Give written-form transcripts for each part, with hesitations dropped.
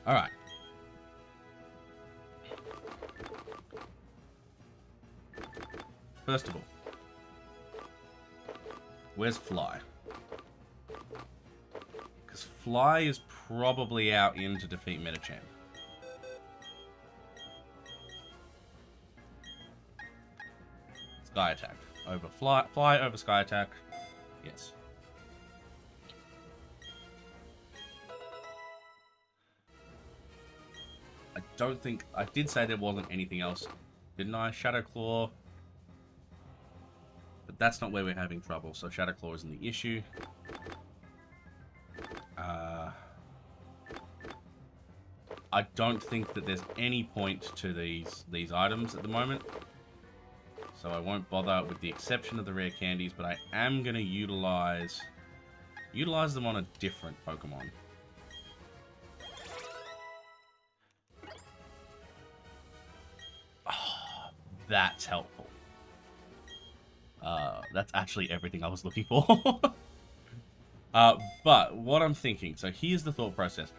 Alright. First of all, where's Fly? Because Fly is probably out in to defeat Metachamp. Sky Attack. Over Fly. Fly over Sky Attack. Yes. I don't think... I did say there wasn't anything else, didn't I? Shadow Claw. But that's not where we're having trouble, so Shadow Claw isn't the issue. I don't think that there's any point to these items at the moment. So I won't bother, with the exception of the rare candies, but I am going to utilize them on a different Pokemon. Oh, that's helpful. That's actually everything I was looking for. But what I'm thinking, so here's the thought process.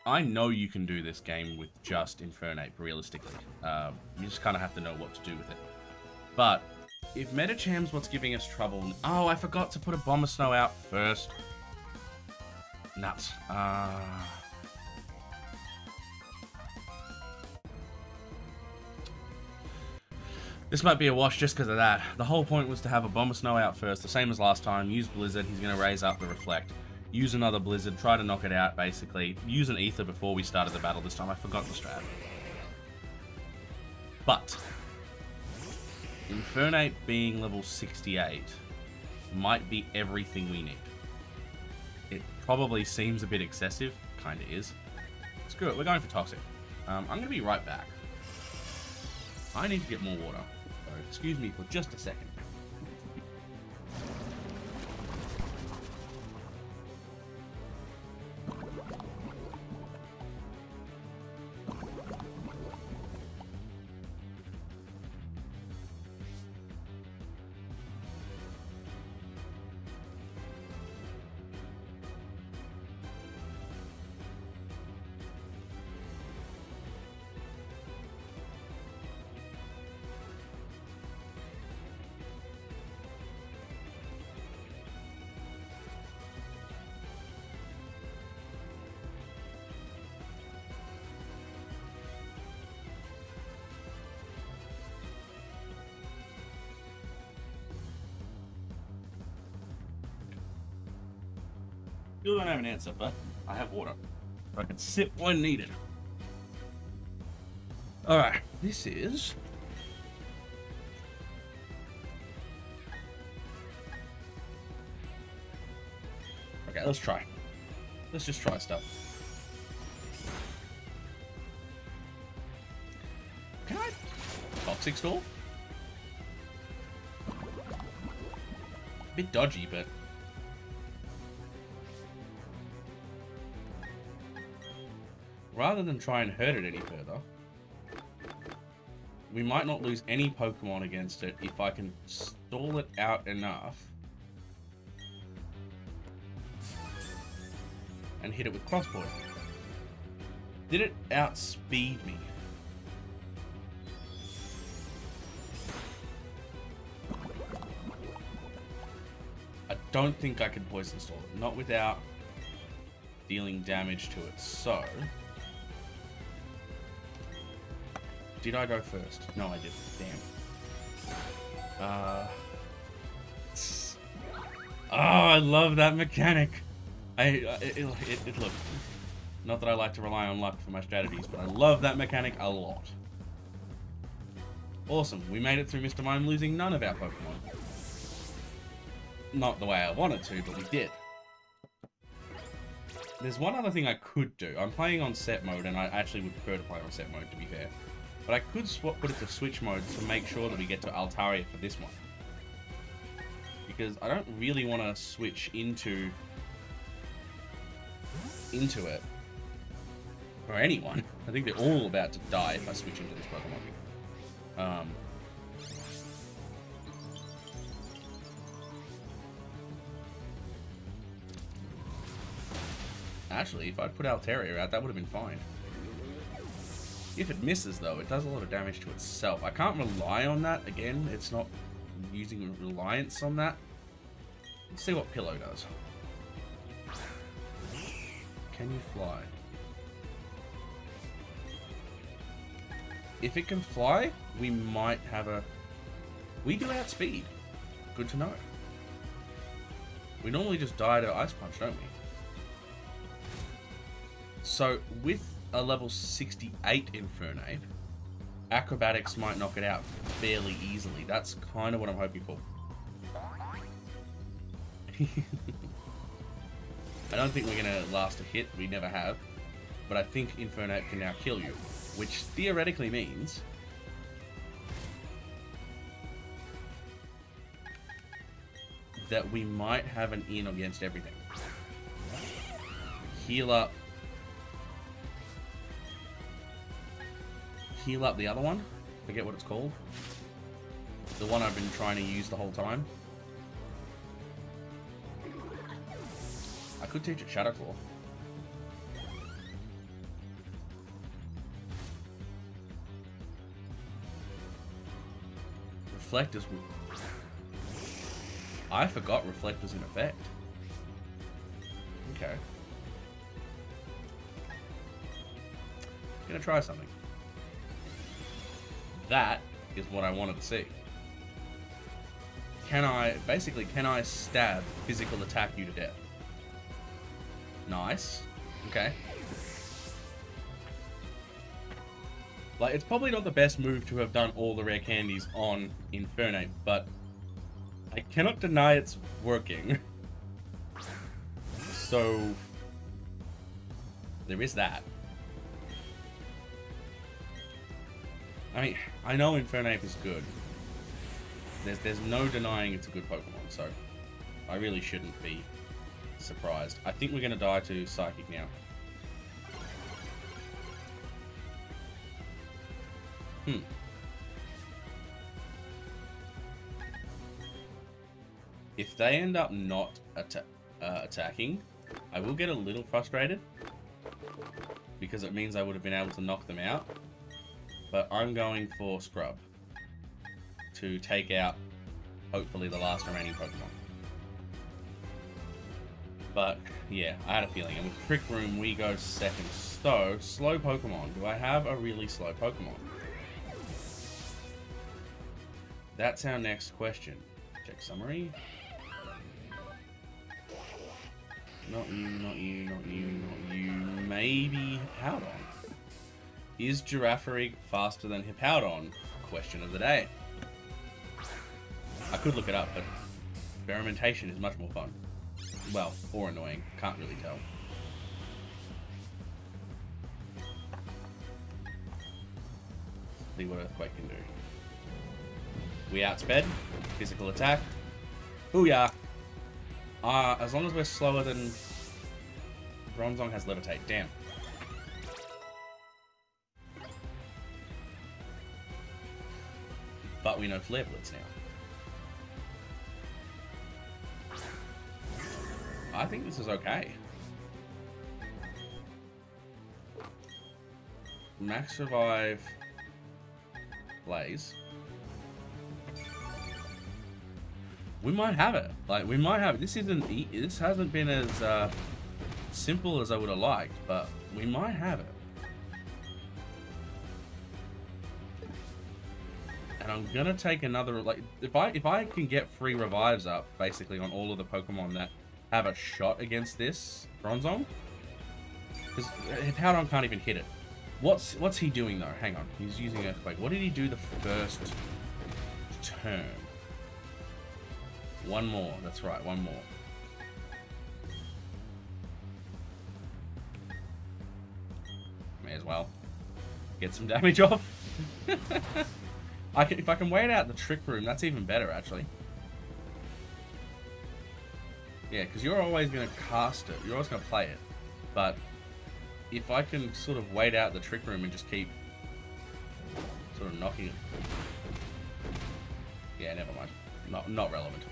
I know you can do this game with just Infernape, realistically. You just kind of have to know what to do with it. But if Medichamp's what's giving us trouble... Oh, I forgot to put a Bomber Snow out first. Nuts. This might be a wash just because of that. The whole point was to have a Bomber Snow out first, the same as last time. Use Blizzard, he's going to raise up the Reflect. Use another Blizzard, try to knock it out, basically. Use an Ether before we started the battle this time. I forgot the strat. But Infernape being level 68 might be everything we need. It probably seems a bit excessive. Kinda is. Screw it, we're going for Toxic. I'm going to be right back. I need to get more water. So excuse me for just a second. Still don't have an answer, but I have water. I can sip when needed. Alright, this is... Okay, let's try. Let's just try stuff. Can I... Toxic Stall? A bit dodgy, but... Rather than try and hurt it any further, we might not lose any Pokemon against it if I can stall it out enough and hit it with Crossbow. Did it outspeed me? I don't think I can Poison Stall it, not without dealing damage to it, so... Did I go first? No, I didn't. Damn. Oh, I love that mechanic. Look, not that I like to rely on luck for my strategies, but I love that mechanic a lot. Awesome. We made it through Mr. Mime losing none of our Pokemon. Not the way I wanted to, but we did. There's one other thing I could do. I'm playing on set mode, and I actually would prefer to play on set mode, to be fair. But I could put it to switch mode to make sure that we get to Altaria for this one. Because I don't really want to switch into it. For anyone. I think they're all about to die if I switch into this Pokemon. Actually, if I'd put Altaria out, that would have been fine. If it misses, though, it does a lot of damage to itself. I can't rely on that. Again, it's not using reliance on that. Let's see what Pillow does. Can you fly? If it can fly, we might have a... We do outspeed. Good to know. We normally just die to Ice Punch, don't we? So, with a level 68 Infernape, Acrobatics might knock it out fairly easily. That's kind of what I'm hoping for. I don't think we're going to last a hit. We never have. But I think Infernape can now kill you. Which theoretically means... that we might have an in against everything. Heal up. Heal up the other one. Forget what it's called. The one I've been trying to use the whole time. I could teach it Shadow Claw. Reflectors would... I forgot Reflectors in effect. Okay. Gonna try something. That is what I wanted to see. Can I stab physical attack you to death? Nice. Okay. Like, it's probably not the best move to have done all the rare candies on Infernape, but I cannot deny it's working. So, there is that. I mean, I know Infernape is good. There's no denying it's a good Pokemon, so I really shouldn't be surprised. I think we're going to die to Psychic now. If they end up not attacking, I will get a little frustrated because it means I would have been able to knock them out. But I'm going for Scrub to take out, hopefully, the last remaining Pokemon. But, yeah, I had a feeling. And with Trick Room, we go second. So, slow Pokemon. Do I have a really slow Pokemon? That's our next question. Check summary. Not you, not you, not you, not you. Maybe Hippowdon. Is Girafarig faster than Hippowdon? Question of the day. I could look it up, but experimentation is much more fun. Well, or annoying. Can't really tell. See what Earthquake can do. We outsped. Physical attack. Booyah! As long as we're slower than... Bronzong has Levitate. Damn. But we know Flare Blitz now. I think this is okay. Max Revive. Blaze. We might have it. Like, we might have it. This hasn't been as simple as I would have liked, but we might have it. And I'm gonna take another, like, if I can get 3 revives up, basically, on all of the Pokemon that have a shot against this Bronzong. Because Hippowdon can't even hit it. What's he doing though? Hang on. He's using Earthquake. What did he do the first turn? One more. That's right, one more. May as well get some damage off. If I can wait out the Trick Room, that's even better, actually. Yeah, because you're always going to cast it. You're always going to play it. But if I can sort of wait out the Trick Room and just keep sort of knocking it. Yeah, never mind. Not relevant.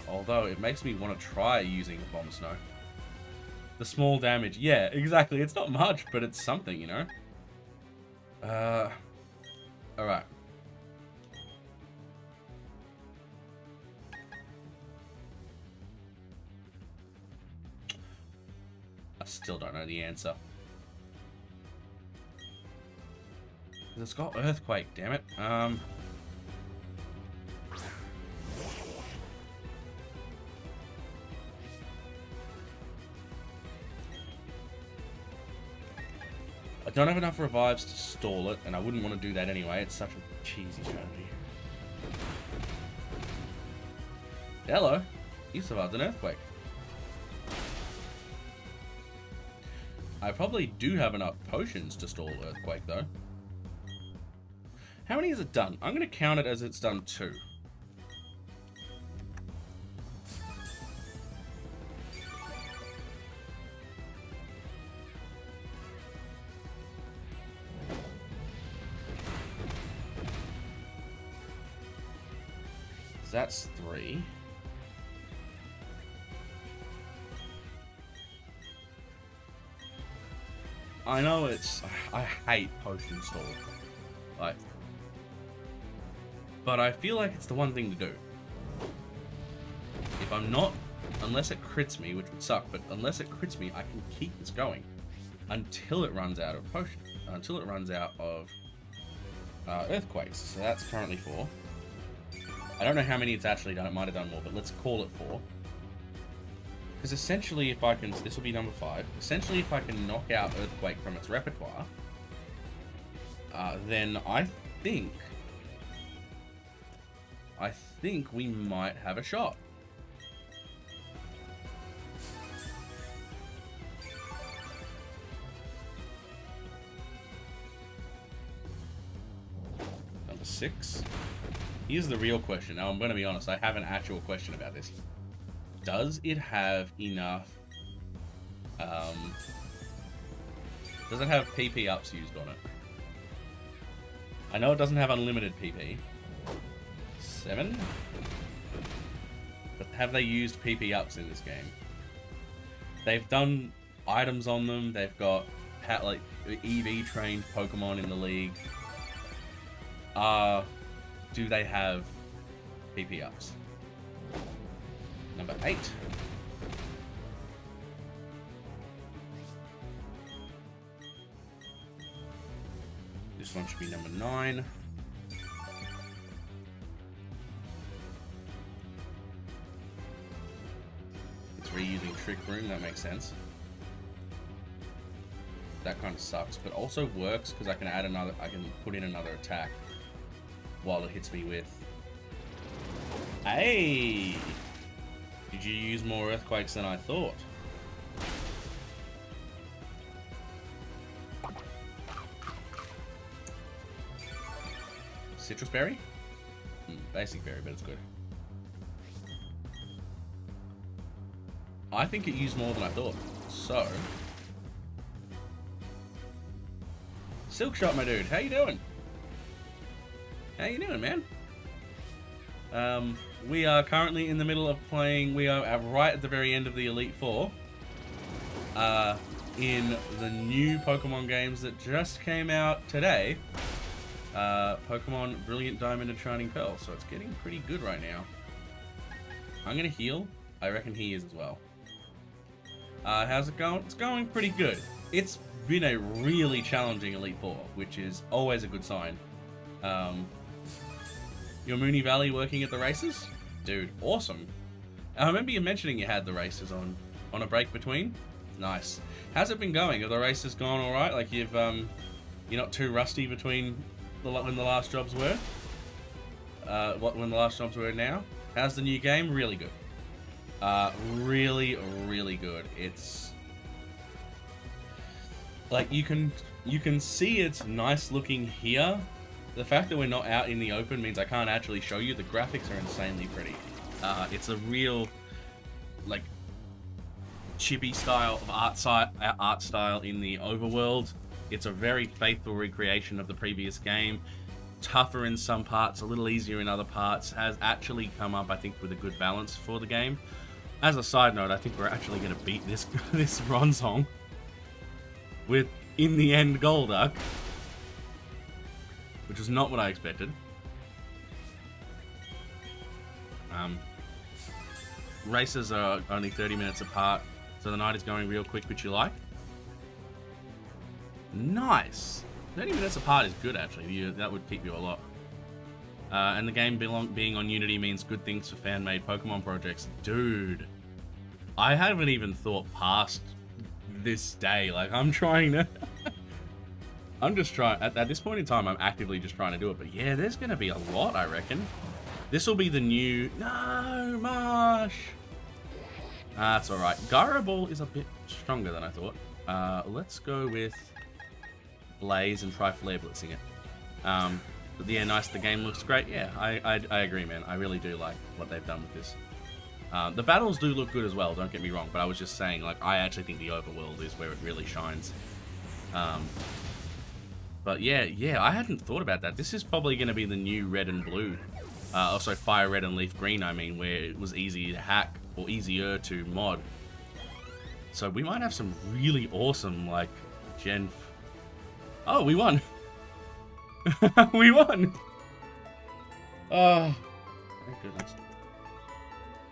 Although it makes me want to try using the Bomb Snow. The small damage. Yeah, exactly. It's not much, but it's something, you know? Alright. I still don't know the answer. It's got Earthquake, damn it. I don't have enough revives to stall it, and I wouldn't want to do that anyway. It's such a cheesy strategy. Hello. You survived an earthquake. I probably do have enough potions to stall earthquake, though. How many is it done? I'm going to count it as it's done 2. That's 3. I know it's... I hate potion stall. Like... But I feel like it's the one thing to do. If I'm not... Unless it crits me, which would suck, but unless it crits me, I can keep this going. Until it runs out of potion. Until it runs out of... earthquakes. So that's currently 4. I don't know how many it's actually done. It might have done more, but let's call it 4. Because essentially, if I can... This will be number 5. Essentially, if I can knock out Earthquake from its repertoire, then I think we might have a shot. Number 6. Here's the real question. Now, I'm going to be honest. I have an actual question about this. Does it have enough... does it have PP ups used on it? I know it doesn't have unlimited PP. 7? But have they used PP ups in this game? They've done items on them. They've got like EV trained Pokemon in the league. Do they have PP ups? Number 8. This one should be number 9. It's reusing Trick Room, that makes sense. That kind of sucks, but also works because I can add another, I can put in another attack while it hits me with... Hey! Did you use more earthquakes than I thought? Citrus berry? Basic berry, but it's good. I think it used more than I thought. So... Silk Shot, my dude. How you doing? How you doing, man? We are currently in the middle of playing. We are right at the very end of the Elite Four. In the new Pokemon games that just came out today. Pokemon Brilliant Diamond and Shining Pearl. So it's getting pretty good right now. I'm gonna heal. I reckon he is as well. How's it going? It's going pretty good. It's been a really challenging Elite Four, which is always a good sign. Your Mooney Valley working at the races? Dude, awesome. I remember you mentioning you had the races on a break between. Nice. How's it been going? Have the races gone alright? Like you're not too rusty between when the last jobs were? When the last jobs were now? How's the new game? Really good. Really, really good. It's... Like, you can see it's nice looking here. The fact that we're not out in the open means I can't actually show you. The graphics are insanely pretty. It's a real, like, chibi style of art style in the overworld. It's a very faithful recreation of the previous game. Tougher in some parts, a little easier in other parts. Has actually come up, I think, with a good balance for the game. As a side note, I think we're actually going to beat this this Bronzong with, in the end, Golduck, which was not what I expected. Races are only 30 minutes apart, so the night is going real quick, which you like. Nice! 30 minutes apart is good, actually. That would keep you a lot. And the game being on Unity means good things for fan-made Pokemon projects. Dude, I haven't even thought past this day. Like, I'm trying to... I'm just trying... At this point in time, I'm actively just trying to do it. But yeah, there's going to be a lot, I reckon. This will be the new... No, Marsh! That's alright. Gyro Ball is a bit stronger than I thought. Let's go with Blaze and try Flare Blitzing it. But yeah, nice. The game looks great. Yeah, I agree, man. I really do like what they've done with this. The battles do look good as well, don't get me wrong. But I was just saying, like, I actually think the overworld is where it really shines. But yeah, I hadn't thought about that. This is probably going to be the new Red and Blue. Also, Fire Red and Leaf Green, I mean, where it was easy to hack, or easier to mod. So we might have some really awesome, like, Oh, we won! We won! Oh, thank goodness.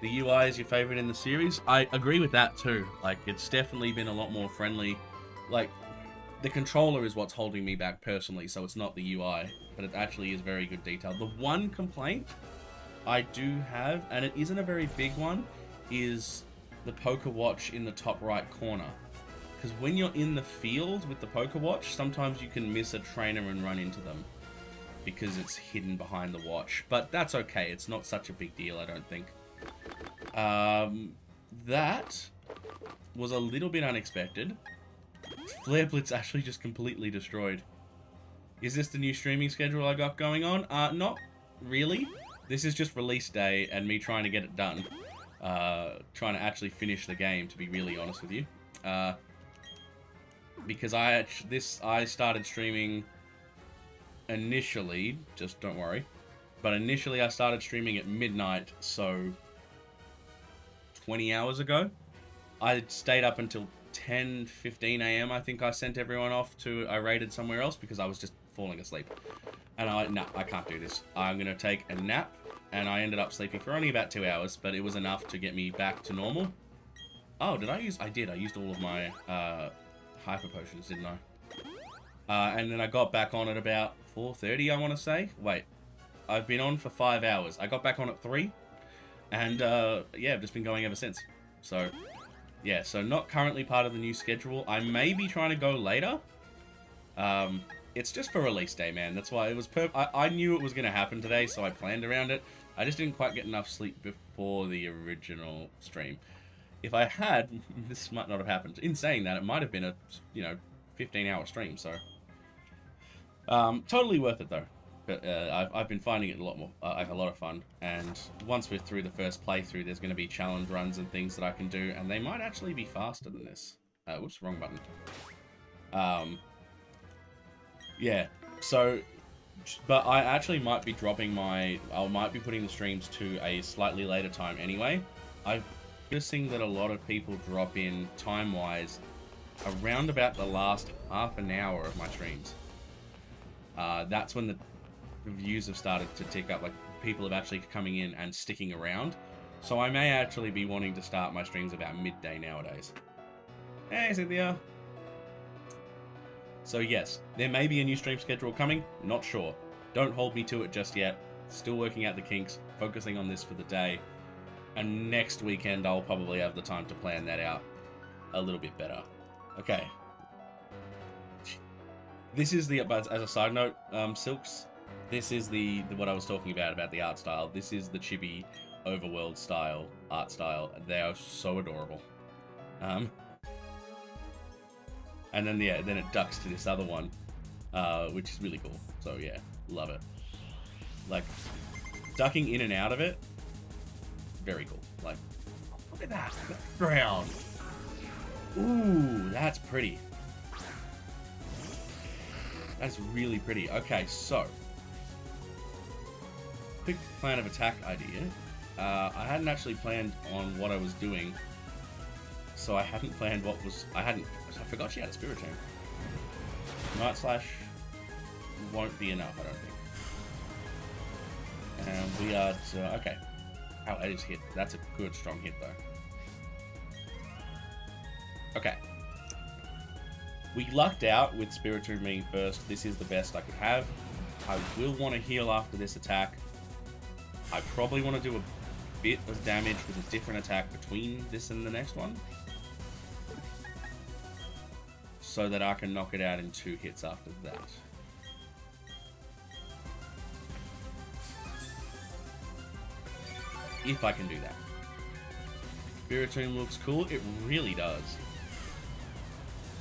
The UI is your favorite in the series? I agree with that too. Like, it's definitely been a lot more friendly. Like, the controller is what's holding me back personally, so it's not the UI, but it actually is very good detail. The one complaint I do have, and it isn't a very big one, is the Poker Watch in the top right corner. Because when you're in the field with the Poker Watch, sometimes you can miss a trainer and run into them because it's hidden behind the watch. But that's okay. It's not such a big deal, I don't think. That was a little bit unexpected. Flare Blitz actually just completely destroyed. Is this the new streaming schedule I got going on? Not really. This is just release day and me trying to get it done. Trying to actually finish the game, to be really honest with you. Because I started streaming initially, just don't worry, but initially I started streaming at midnight, so 20 hours ago. I stayed up until 10:15 a.m. I think I sent everyone off I raided somewhere else because I was just falling asleep. And I can't do this. I'm gonna take a nap, and I ended up sleeping for only about 2 hours, but it was enough to get me back to normal. Oh, did I use? I did. I used all of my hyper potions, didn't I? And then I got back on at about 4:30, I want to say. Wait, I've been on for 5 hours. I got back on at 3, and yeah, I've just been going ever since. So yeah, so not currently part of the new schedule. I may be trying to go later. It's just for release day, man. That's why it was I knew it was going to happen today, so I planned around it. I just didn't quite get enough sleep before the original stream. If I had, this might not have happened. In saying that, it might have been a, 15-hour stream, so... totally worth it, though. But I've been finding it a lot more, like a lot of fun. And once we're through the first playthrough, there's going to be challenge runs and things that I can do, and they might actually be faster than this. Whoops, wrong button. Yeah, so... But I actually might be dropping I might be putting the streams to a slightly later time anyway. I've noticing that a lot of people drop in time-wise around about the last half an hour of my streams. That's when the views have started to tick up, like people have actually coming in and sticking around. So I may actually be wanting to start my streams about midday nowadays. Hey, Cynthia! So yes, there may be a new stream schedule coming, not sure. Don't hold me to it just yet. Still working out the kinks, focusing on this for the day. And next weekend, I'll probably have the time to plan that out a little bit better. Okay. This is the, as a side note, Silks, this is the what I was talking about the art style. This is the chibi overworld style, art style. They are so adorable. And then, yeah, then it ducks to this other one, which is really cool. So, yeah, love it. Like, ducking in and out of it, very cool. Like, look at that. That's brown. Ooh, that's pretty. That's really pretty. Okay, so. Quick plan of attack idea. I hadn't actually planned on what I was doing, so I hadn't planned what was... I forgot she had a Spirit Tomb. Night Slash won't be enough, I don't think. And we are... okay. Our 8 is hit. That's a good, strong hit, though. Okay. We lucked out with Spirit Tomb being first. This is the best I could have. I will want to heal after this attack. I probably want to do a bit of damage with a different attack between this and the next one, so that I can knock it out in 2 hits after that. If I can do that. Spirit Tomb looks cool. It really does.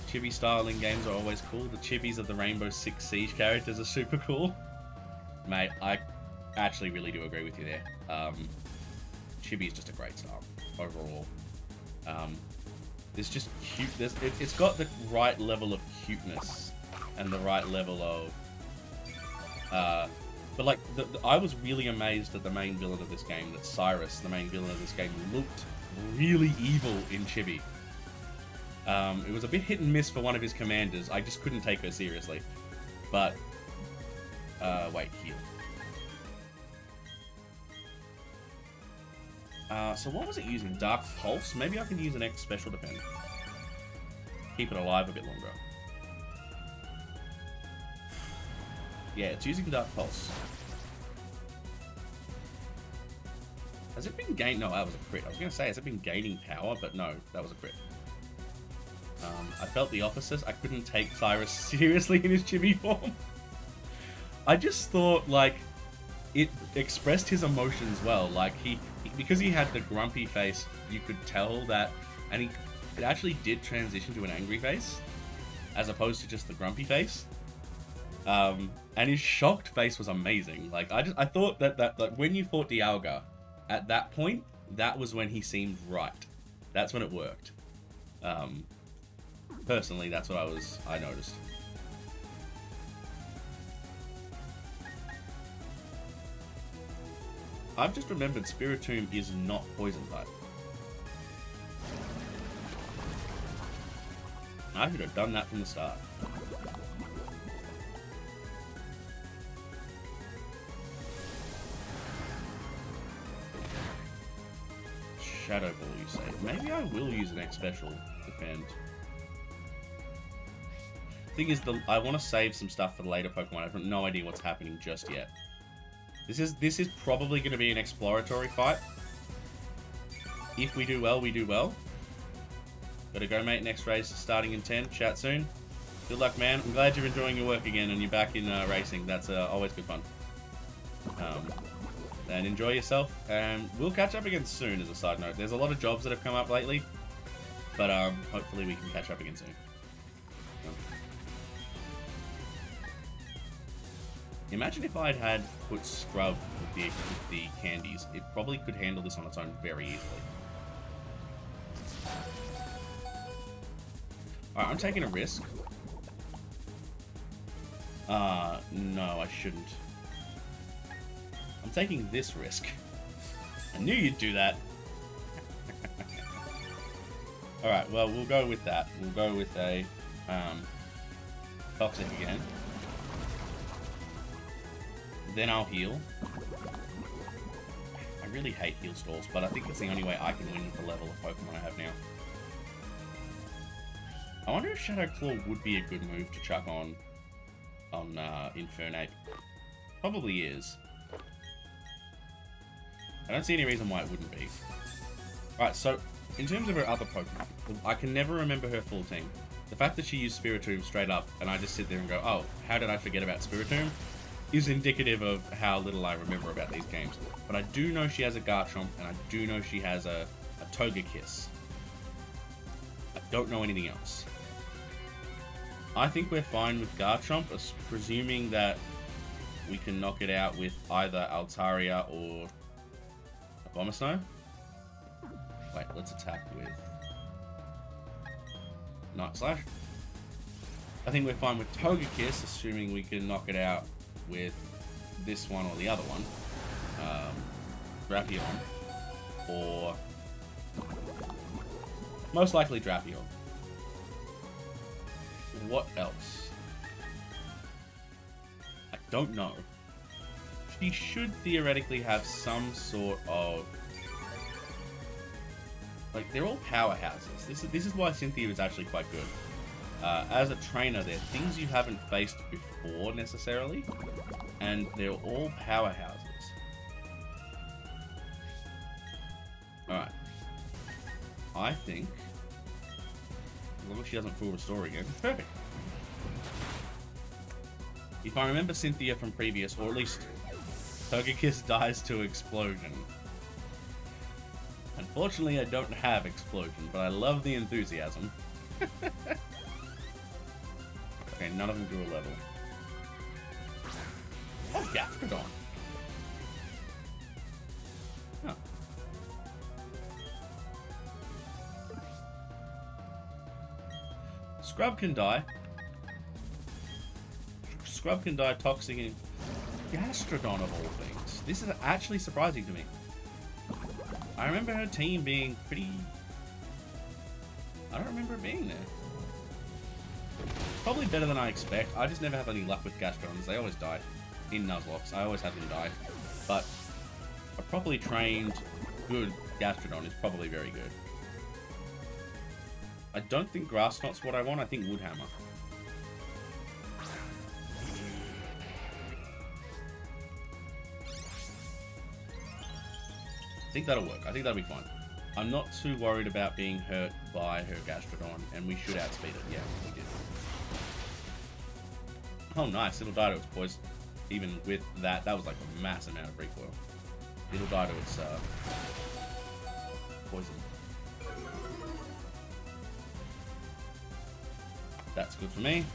Chibi styling games are always cool. The chibis of the Rainbow Six Siege characters are super cool. Mate, I actually really do agree with you there. Chibi is just a great style overall. There's just cute. It's got the right level of cuteness and the right level of. But like, I was really amazed at the main villain of this game. That Cyrus, the main villain of this game, looked really evil in Chibi. It was a bit hit and miss for one of his commanders. I just couldn't take her seriously. But, wait, heal. So what was it using? Dark Pulse? Maybe I can use an X Special Defend. Keep it alive a bit longer. Yeah, it's using Dark Pulse. Has it been gained? No, that was a crit. I was going to say, has it been gaining power? But no, that was a crit. I felt the opposite. I couldn't take Cyrus seriously in his chibi form. I just thought, like, it expressed his emotions well. Like, because he had the grumpy face, you could tell that, and it actually did transition to an angry face, as opposed to just the grumpy face. And his shocked face was amazing. Like, I thought that like, when you fought Dialga, at that point, that was when he seemed right. That's when it worked. Personally, that's what I noticed. I've just remembered Spirit Tomb is not poison type. I should have done that from the start. Shadow Ball, you say? Maybe I will use an X Special Defend. Thing is, I want to save some stuff for the later Pokemon. I have no idea what's happening just yet. This is probably going to be an exploratory fight. If we do well, we do well. Gotta go, mate. Next race starting in 10. Chat soon. Good luck, man. I'm glad you're enjoying your work again and you're back in racing. That's always good fun. And enjoy yourself. And we'll catch up again soon, as a side note. There's a lot of jobs that have come up lately. But hopefully we can catch up again soon. Imagine if I'd had put Scrub with the candies. It probably could handle this on its own very easily. Alright, I'm taking a risk. No, I shouldn't. I'm taking this risk. I knew you'd do that. Alright, well, we'll go with that. We'll go with a, Toxic again. Then I'll heal. I really hate heal stalls, but I think it's the only way I can win with the level of Pokemon I have now. I wonder if Shadow Claw would be a good move to chuck on Infernape. Probably is. I don't see any reason why it wouldn't be. Alright, so in terms of her other Pokemon, I can never remember her full team. The fact that she used Spiritomb straight up, and I just sit there and go, oh, how did I forget about Spiritomb? Is indicative of how little I remember about these games. But I do know she has a Garchomp, and I do know she has a Togekiss. I don't know anything else. I think we're fine with Garchomp, presuming that we can knock it out with either Altaria or Abomasnow. Wait, let's attack with Night Slash. I think we're fine with Togekiss, assuming we can knock it out with this one or the other one. Drapion. or most likely Drapion. What else? I don't know. She should theoretically have some sort of... Like, they're all powerhouses. This is why Cynthia is actually quite good. As a trainer, there are things you haven't faced before, necessarily. And they're all powerhouses. Alright. I think... As long as she doesn't full restore again. Perfect. If I remember Cynthia from previous, or at least Togekiss dies to Explosion. Unfortunately, I don't have Explosion, but I love the enthusiasm. Okay, none of them grew a level. Oh, Gastrodon. Huh. Scrub can die. Scrub can die toxic and Gastrodon of all things. This is actually surprising to me. I remember her team being pretty... I don't remember it being there. It's probably better than I expect. I just never have any luck with Gastrodons. They always die. In Nuzlockes, I always have them die. But a properly trained, good Gastrodon is probably very good. I don't think Grass Knot's what I want. I think Woodhammer. I think that'll work. I think that'll be fine. I'm not too worried about being hurt by her Gastrodon, and we should outspeed it. Yeah, we did. Oh, nice. It'll die to its poison. Even with that, that was like a massive amount of recoil. It'll die to its poison. That's good for me.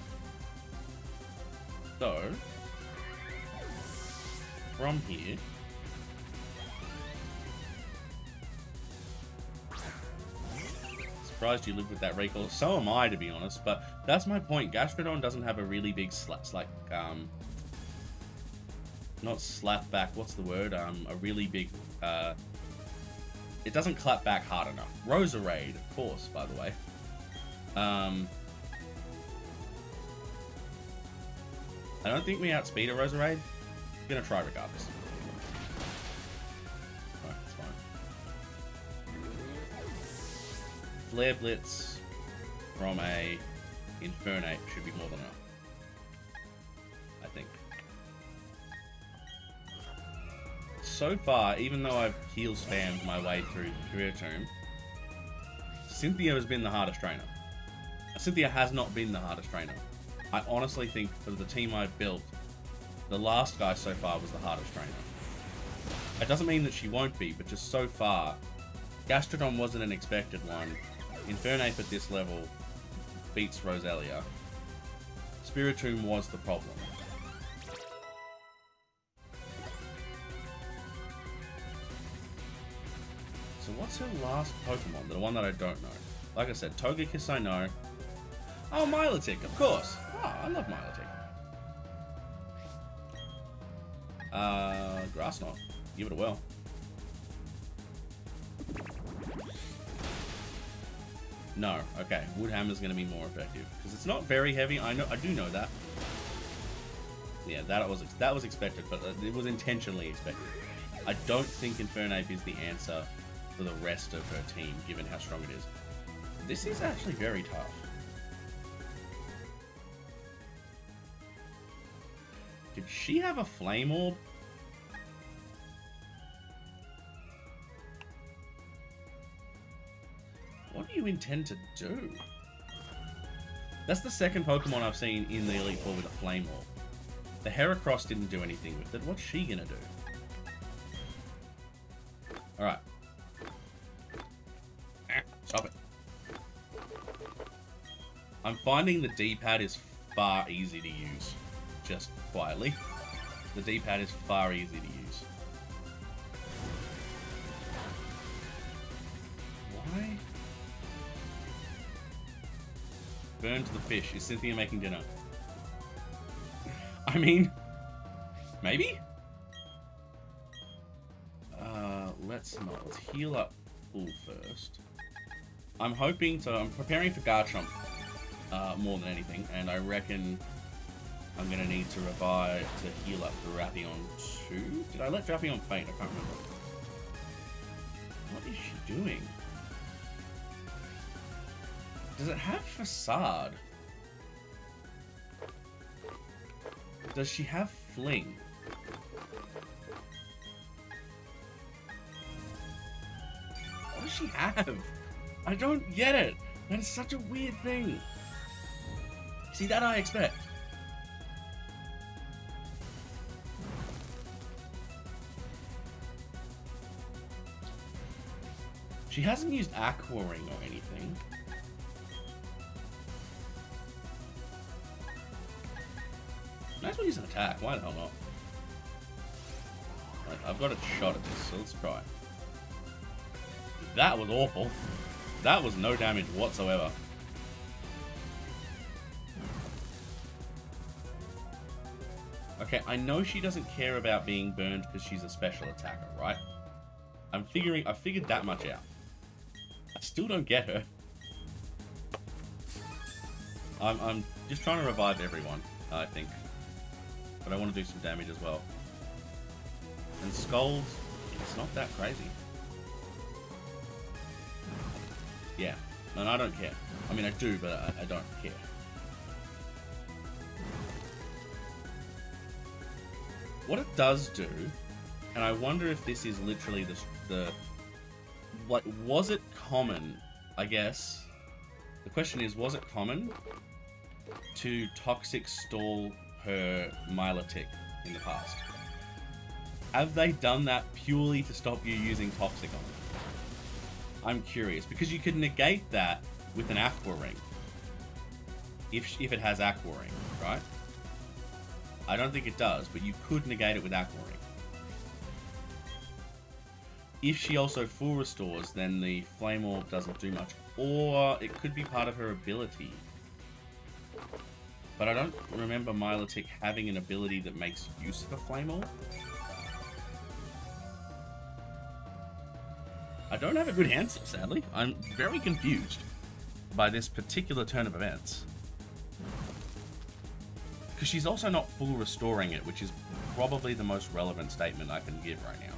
So, from here... Surprised you live with that recoil. So am I, to be honest, but that's my point. Gastrodon doesn't have a really big not slap back, what's the word? A really big, it doesn't clap back hard enough. Roserade, of course, by the way. I don't think we outspeed a Roserade. I'm gonna try regardless. Alright, that's fine. Flare Blitz from a Infernape should be more than enough. I think. So far, even though I've heal spammed my way through Spiritomb, Cynthia has been the hardest trainer. Cynthia has not been the hardest trainer. I honestly think for the team I've built, the last guy so far was the hardest trainer. It doesn't mean that she won't be, but just so far, Gastrodon wasn't an expected one. Infernape at this level beats Roselia. Spiritomb was the problem. So what's her last Pokemon? The one that I don't know. Like I said, Togekiss I know. Oh, Milotic, of course. Oh, I love Milotic. Grass Knot. Give it a whirl. No, okay. Woodhammer's going to be more effective because it's not very heavy. I do know that. Yeah, that was expected, but it was intentionally expected. I don't think Infernape is the answer for the rest of her team, given how strong it is. This is actually very tough. Did she have a Flame Orb? What do you intend to do? That's the second Pokemon I've seen in the Elite Four with a Flame Orb. The Heracross didn't do anything with it. What's she gonna do? Alright. Stop it. I'm finding the D-pad is far easy to use. Just quietly. The D-pad is far easy to use. Why? Burn to the fish. Is Cynthia making dinner? I mean, maybe? let's heal up full first. I'm preparing for Garchomp more than anything, and I reckon I'm gonna need to heal up Drapion too. Did I let Drapion faint? I can't remember. What is she doing? Does it have Facade? Does she have Fling? What does she have? I don't get it. That is such a weird thing. See, that I expect. She hasn't used Aqua Ring or anything. Might as well use an attack. Why the hell not? Right, I've got a shot at this, so let's try. That was awful. That was no damage whatsoever. Okay, I know she doesn't care about being burned because she's a special attacker, right? I figured that much out. I still don't get her. I'm just trying to revive everyone, I think. But I want to do some damage as well. And Skulls, it's not that crazy. Yeah, and I don't care. I mean, I do, but I don't care. What it does do, and I wonder if this is literally like, was it common, I guess? The question is, was it common to Toxic stall her Milotic in the past? Have they done that purely to stop you using Toxic on it? I'm curious, because you could negate that with an Aqua Ring. If it has Aqua Ring, right? I don't think it does, but you could negate it with Aqua Ring. If she also full restores, then the Flame Orb doesn't do much. Or it could be part of her ability. But I don't remember Milotic having an ability that makes use of a Flame Orb. I don't have a good answer, sadly. I'm very confused by this particular turn of events. Because she's also not full restoring it, which is probably the most relevant statement I can give right now.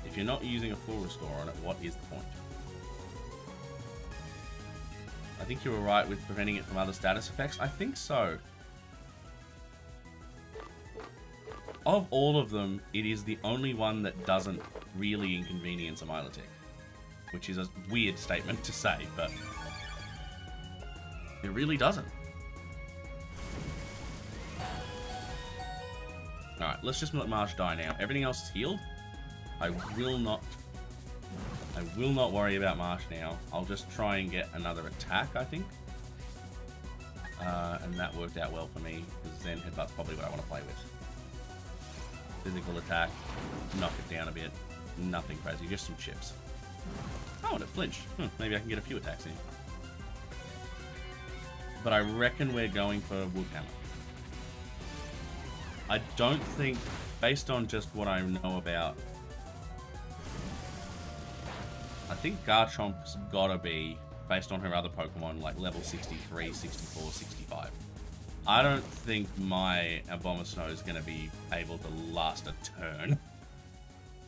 If you're not using a full restore on it, what is the point? I think you were right with preventing it from other status effects. I think so. Of all of them, it is the only one that doesn't really inconvenience a Milotic. Which is a weird statement to say, but it really doesn't. Alright, let's just let Marsh die now. Everything else is healed. I will not worry about Marsh now. I'll just try and get another attack, I think. And that worked out well for me, because Zen Headbutt's probably what I want to play with. Physical attack, knock it down a bit. Nothing crazy, just some chips. Oh, and it flinched. Maybe I can get a few attacks in. But I reckon we're going for Woodhammer. I don't think, based on just what I know about, I think Garchomp's gotta be, based on her other Pokemon, like level 63, 64, 65. I don't think my Abomasnow is gonna be able to last a turn.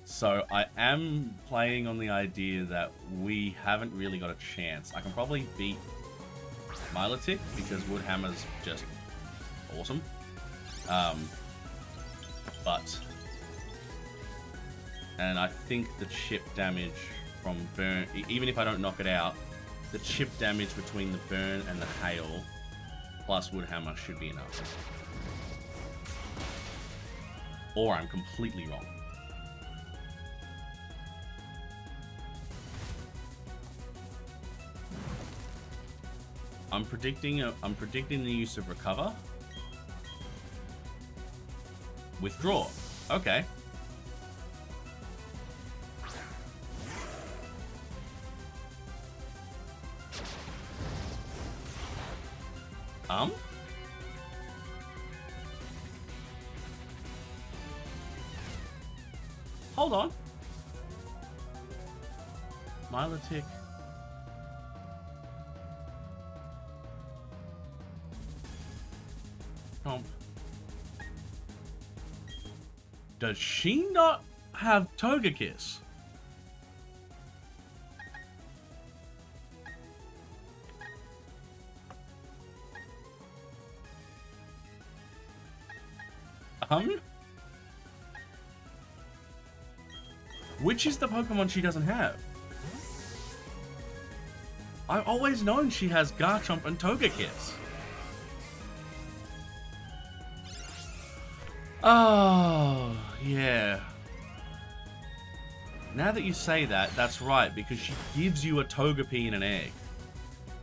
So I am playing on the idea that we haven't really got a chance. I can probably beat Milotic because Woodhammer's just awesome. And I think the chip damage from burn, even if I don't knock it out, the chip damage between the burn and the hail plus Woodhammer should be enough. Or I'm completely wrong. I'm predicting the use of Recover. Withdraw. Okay. Hold on. Milotic. Chomp. Does she not have Togekiss? Which is the Pokemon she doesn't have? I've always known she has Garchomp and Togekiss. Oh, yeah. Now that you say that, that's right, because she gives you a Togepi and an egg.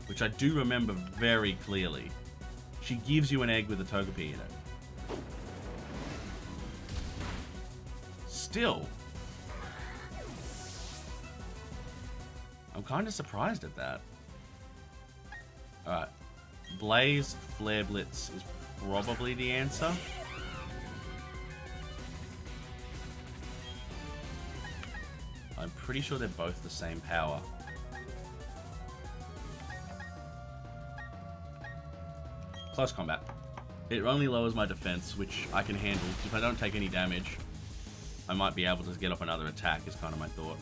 Which I do remember very clearly. She gives you an egg with a Togepi in it. Still, I'm kind of surprised at that. Alright. Blaze, Flare Blitz is probably the answer. I'm pretty sure they're both the same power. Close combat. It only lowers my defense, which I can handle. If I don't take any damage, I might be able to get off another attack, is kind of my thought.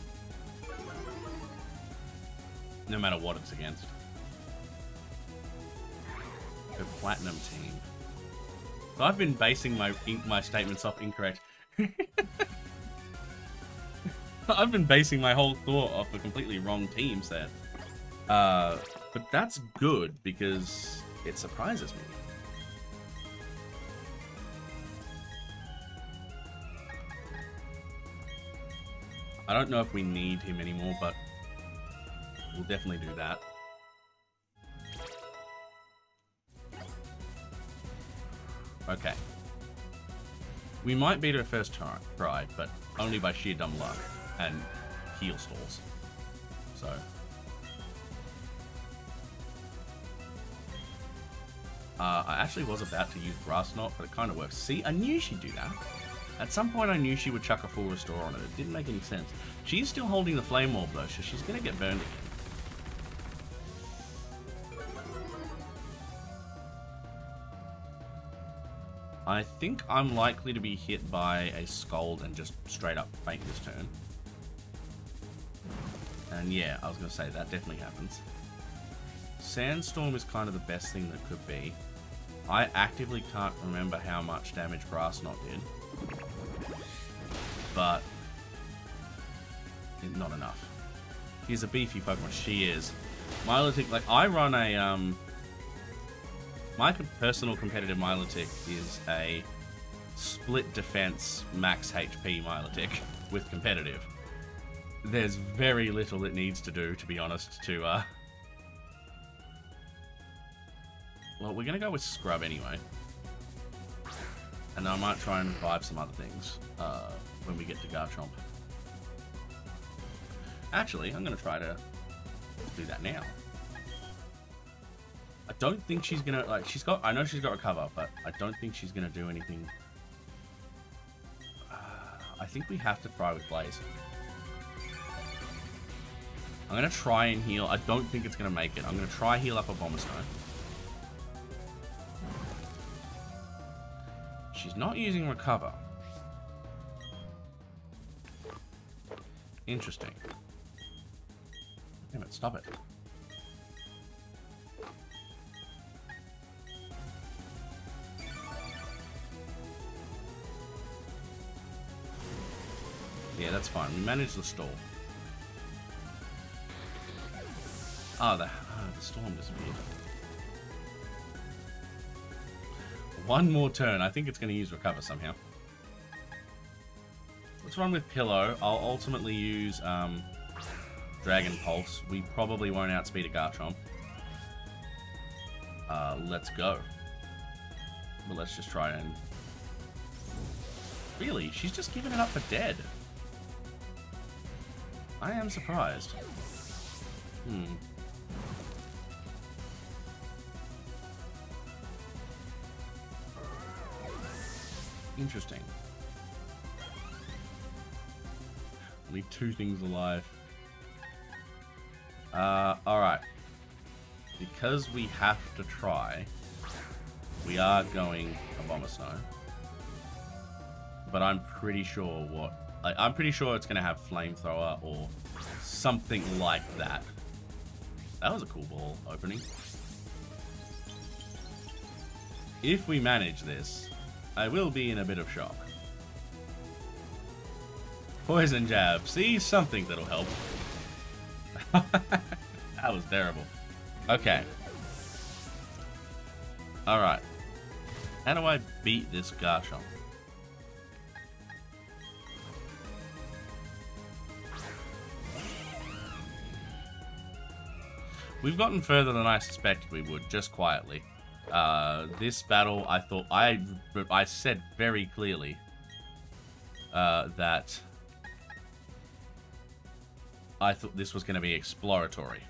No matter what it's against. The Platinum team. So I've been basing my statements off incorrect. I've been basing my whole thought off a completely wrong team set. But that's good because it surprises me. I don't know if we need him anymore, but we'll definitely do that. Okay. We might beat her first try, but only by sheer dumb luck and heal stalls. So. I actually was about to use Grass Knot, but it kind of works. See, I knew she'd do that. At some point, I knew she would chuck a full restore on it. It didn't make any sense. She's still holding the Flame Orb, though, so she's going to get burned again. I think I'm likely to be hit by a Scald and just straight up faint this turn. And yeah, I was going to say, that definitely happens. Sandstorm is kind of the best thing that could be. I actively can't remember how much damage Grass Knot did. But not enough. She's a beefy Pokemon. She is. Milotic, like, I run a, my personal competitive Milotic is a split defense max HP Milotic with competitive. There's very little it needs to do, to be honest, to, well, we're going to go with Scrub anyway. And I might try and revive some other things when we get to Garchomp. Actually, I'm going to try to do that now. I don't think she's going to, like, I know she's got Recover, but I don't think she's going to do anything. I think we have to try with Blaze. I'm going to try and heal. I don't think it's going to make it. I'm going to try heal up a Bomber Stone. She's not using Recover. Interesting. Damn it, stop it. Yeah, that's fine. We managed the stall. Oh, the storm disappeared. One more turn. I think it's going to use Recover somehow. Let's run with Pillow. I'll ultimately use Dragon Pulse. We probably won't outspeed a Garchomp. Let's go. But let's just try and... Really? She's just giving it up for dead. I am surprised. Interesting. Only two things alive. Alright. Because we have to try, we are going Abomasnow. But I'm pretty sure I'm pretty sure it's going to have Flamethrower or something like that. That was a cool ball opening. If we manage this, I will be in a bit of shock. Poison Jab. See, something that'll help. That was terrible. Okay. Alright. How do I beat this Garchomp? We've gotten further than I suspected we would, just quietly. This battle, I thought... I said very clearly that I thought this was going to be exploratory.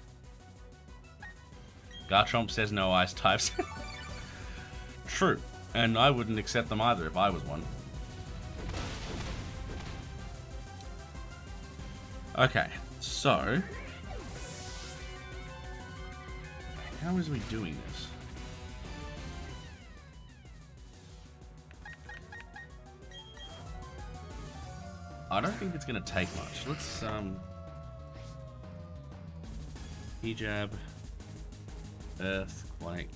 Garchomp says no ice types. True. And I wouldn't accept them either if I was one. Okay, so... how is we doing this? I don't think it's going to take much. Let's, P-Jab, Earthquake.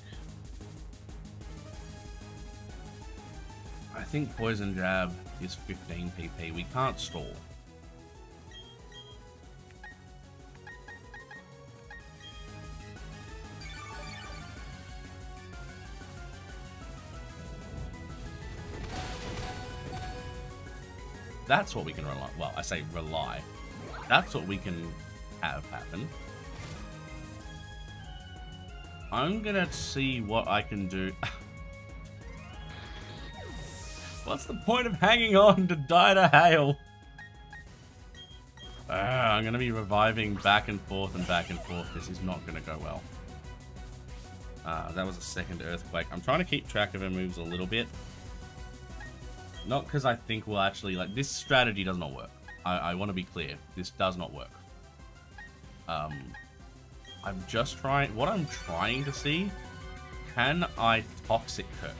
I think Poison Jab is 15 PP. We can't stall. That's what we can rely. Well, I say rely. That's what we can have happen. I'm gonna see what I can do. What's the point of hanging on to die to hail? I'm gonna be reviving back and forth and back and forth. This is not gonna go well. That was a second Earthquake. I'm trying to keep track of her moves a little bit. Not because I think we'll actually, like, this strategy does not work. I want to be clear. This does not work. I'm just trying, what I'm trying to see, can I Toxic her?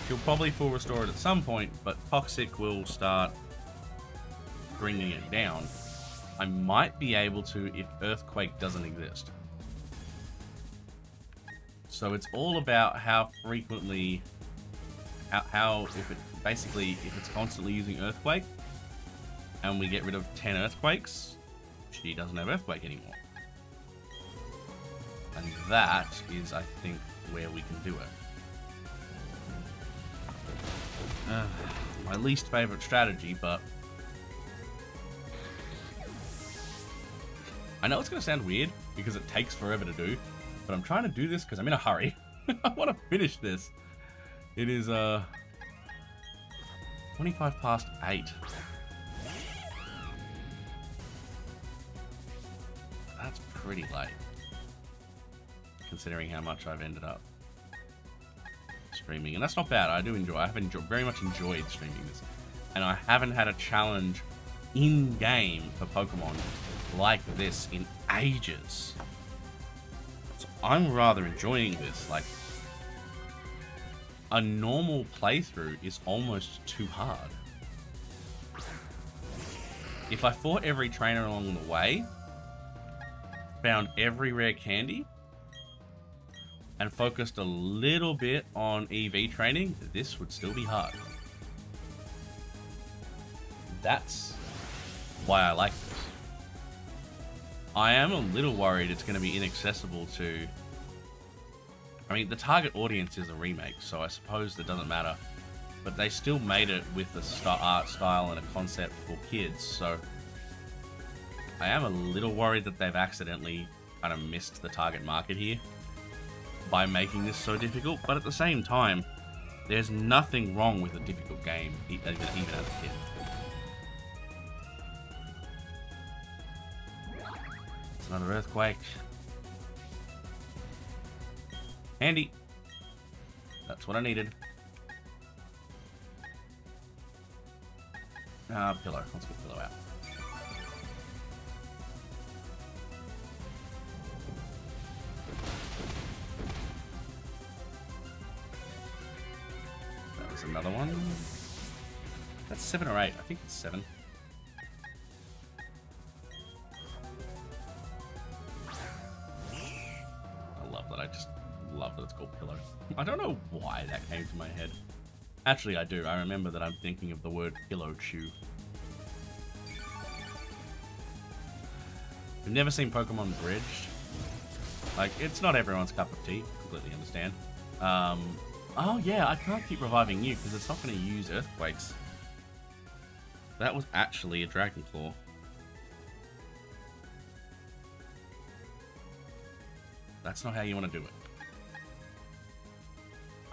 She'll probably full restore it at some point, but Toxic will start bringing it down. I might be able to if Earthquake doesn't exist. So it's all about how frequently... if it's constantly using Earthquake and we get rid of 10 Earthquakes, she doesn't have Earthquake anymore. And that is, I think, where we can do it. My least favorite strategy, but I know it's going to sound weird because it takes forever to do, but I'm trying to do this because I'm in a hurry. I want to finish this. It is 25 past 8. That's pretty late, considering how much I've ended up streaming. And that's not bad. I do enjoy. I have very much enjoyed streaming this. And I haven't had a challenge in-game for Pokemon like this in ages. So I'm rather enjoying this. Like, a normal playthrough is almost too hard. If I fought every trainer along the way, found every rare candy, and focused a little bit on EV training, this would still be hard. That's why I like this. I am a little worried it's going to be inaccessible to... I mean, the target audience is a remake, so I suppose that doesn't matter. But they still made it with a art style and a concept for kids, so... I am a little worried that they've accidentally kind of missed the target market here by making this so difficult, but at the same time, there's nothing wrong with a difficult game, even as a kid. It's another Earthquake. Handy. That's what I needed. Pillow. Let's get Pillow out. That's another one. That's 7 or 8. I think it's 7. I love that. I just love that it's called Pillow. I don't know why that came to my head. Actually, I do. I remember that I'm thinking of the word Pillow Chew. We've never seen Pokemon bridged. Like, it's not everyone's cup of tea. Completely understand. Oh yeah, I can't keep reviving you because it's not going to use Earthquakes. That was actually a Dragon Claw. That's not how you want to do it.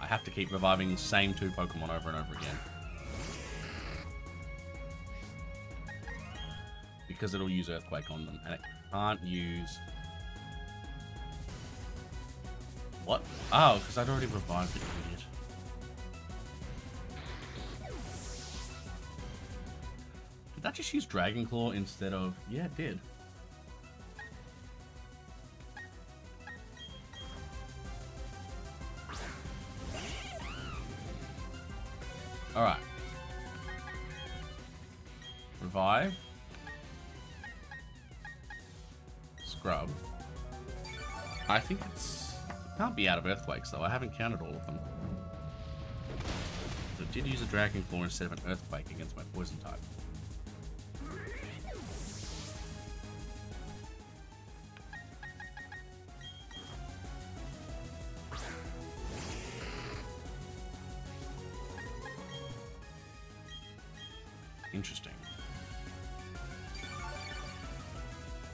I have to keep reviving the same 2 Pokemon over and over again. Because it'll use Earthquake on them, and it can't use... What? Oh, because I'd already revived it, you idiot. Did that just use Dragon Claw instead of... Yeah, it did. Alright. Revive. Scrub. I think it's... It can't be out of Earthquakes though. I haven't counted all of them. So it did use a Dragon Claw instead of an Earthquake against my Poison type. Interesting.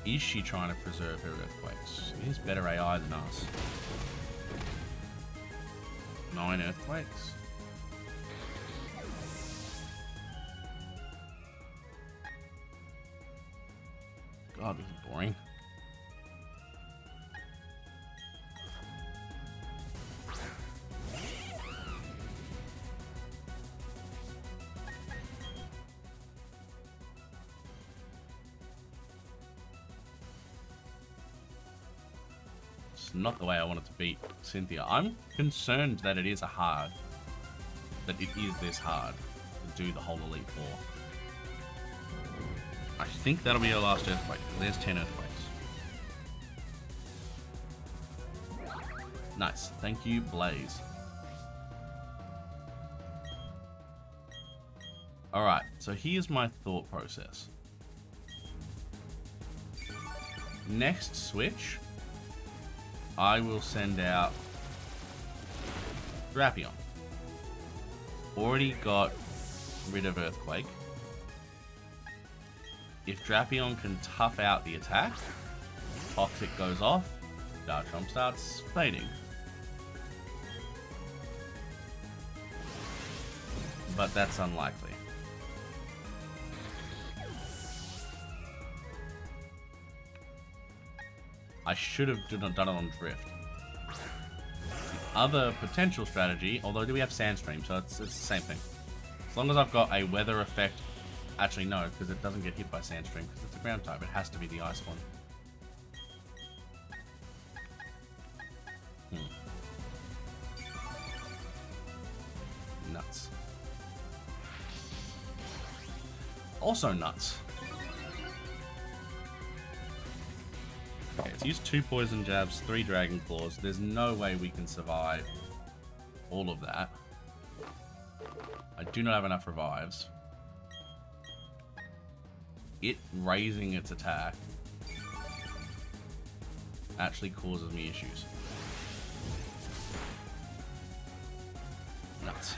Is she trying to preserve her Earthquakes? She is better AI than us. 9 Earthquakes? God, this is boring. Not the way I wanted to beat Cynthia. I'm concerned that it is that it is this hard to do the whole Elite Four. I think that'll be our last Earthquake. There's 10 Earthquakes. Nice. Thank you, Blaze. Alright, so here's my thought process. Next switch, I will send out Drapion. Already got rid of Earthquake. If Drapion can tough out the attack, Toxic goes off, Garchomp starts fading. But that's unlikely. I should have done it on Drift. The other potential strategy, although do we have Sandstream, so it's the same thing. As long as I've got a weather effect. Actually, no, because it doesn't get hit by Sandstream, because it's a ground type. It has to be the ice one. Nuts. Also nuts. Okay, let's use 2 Poison Jabs, 3 Dragon Claws. There's no way we can survive all of that. I do not have enough revives. It raising its attack actually causes me issues. Nuts.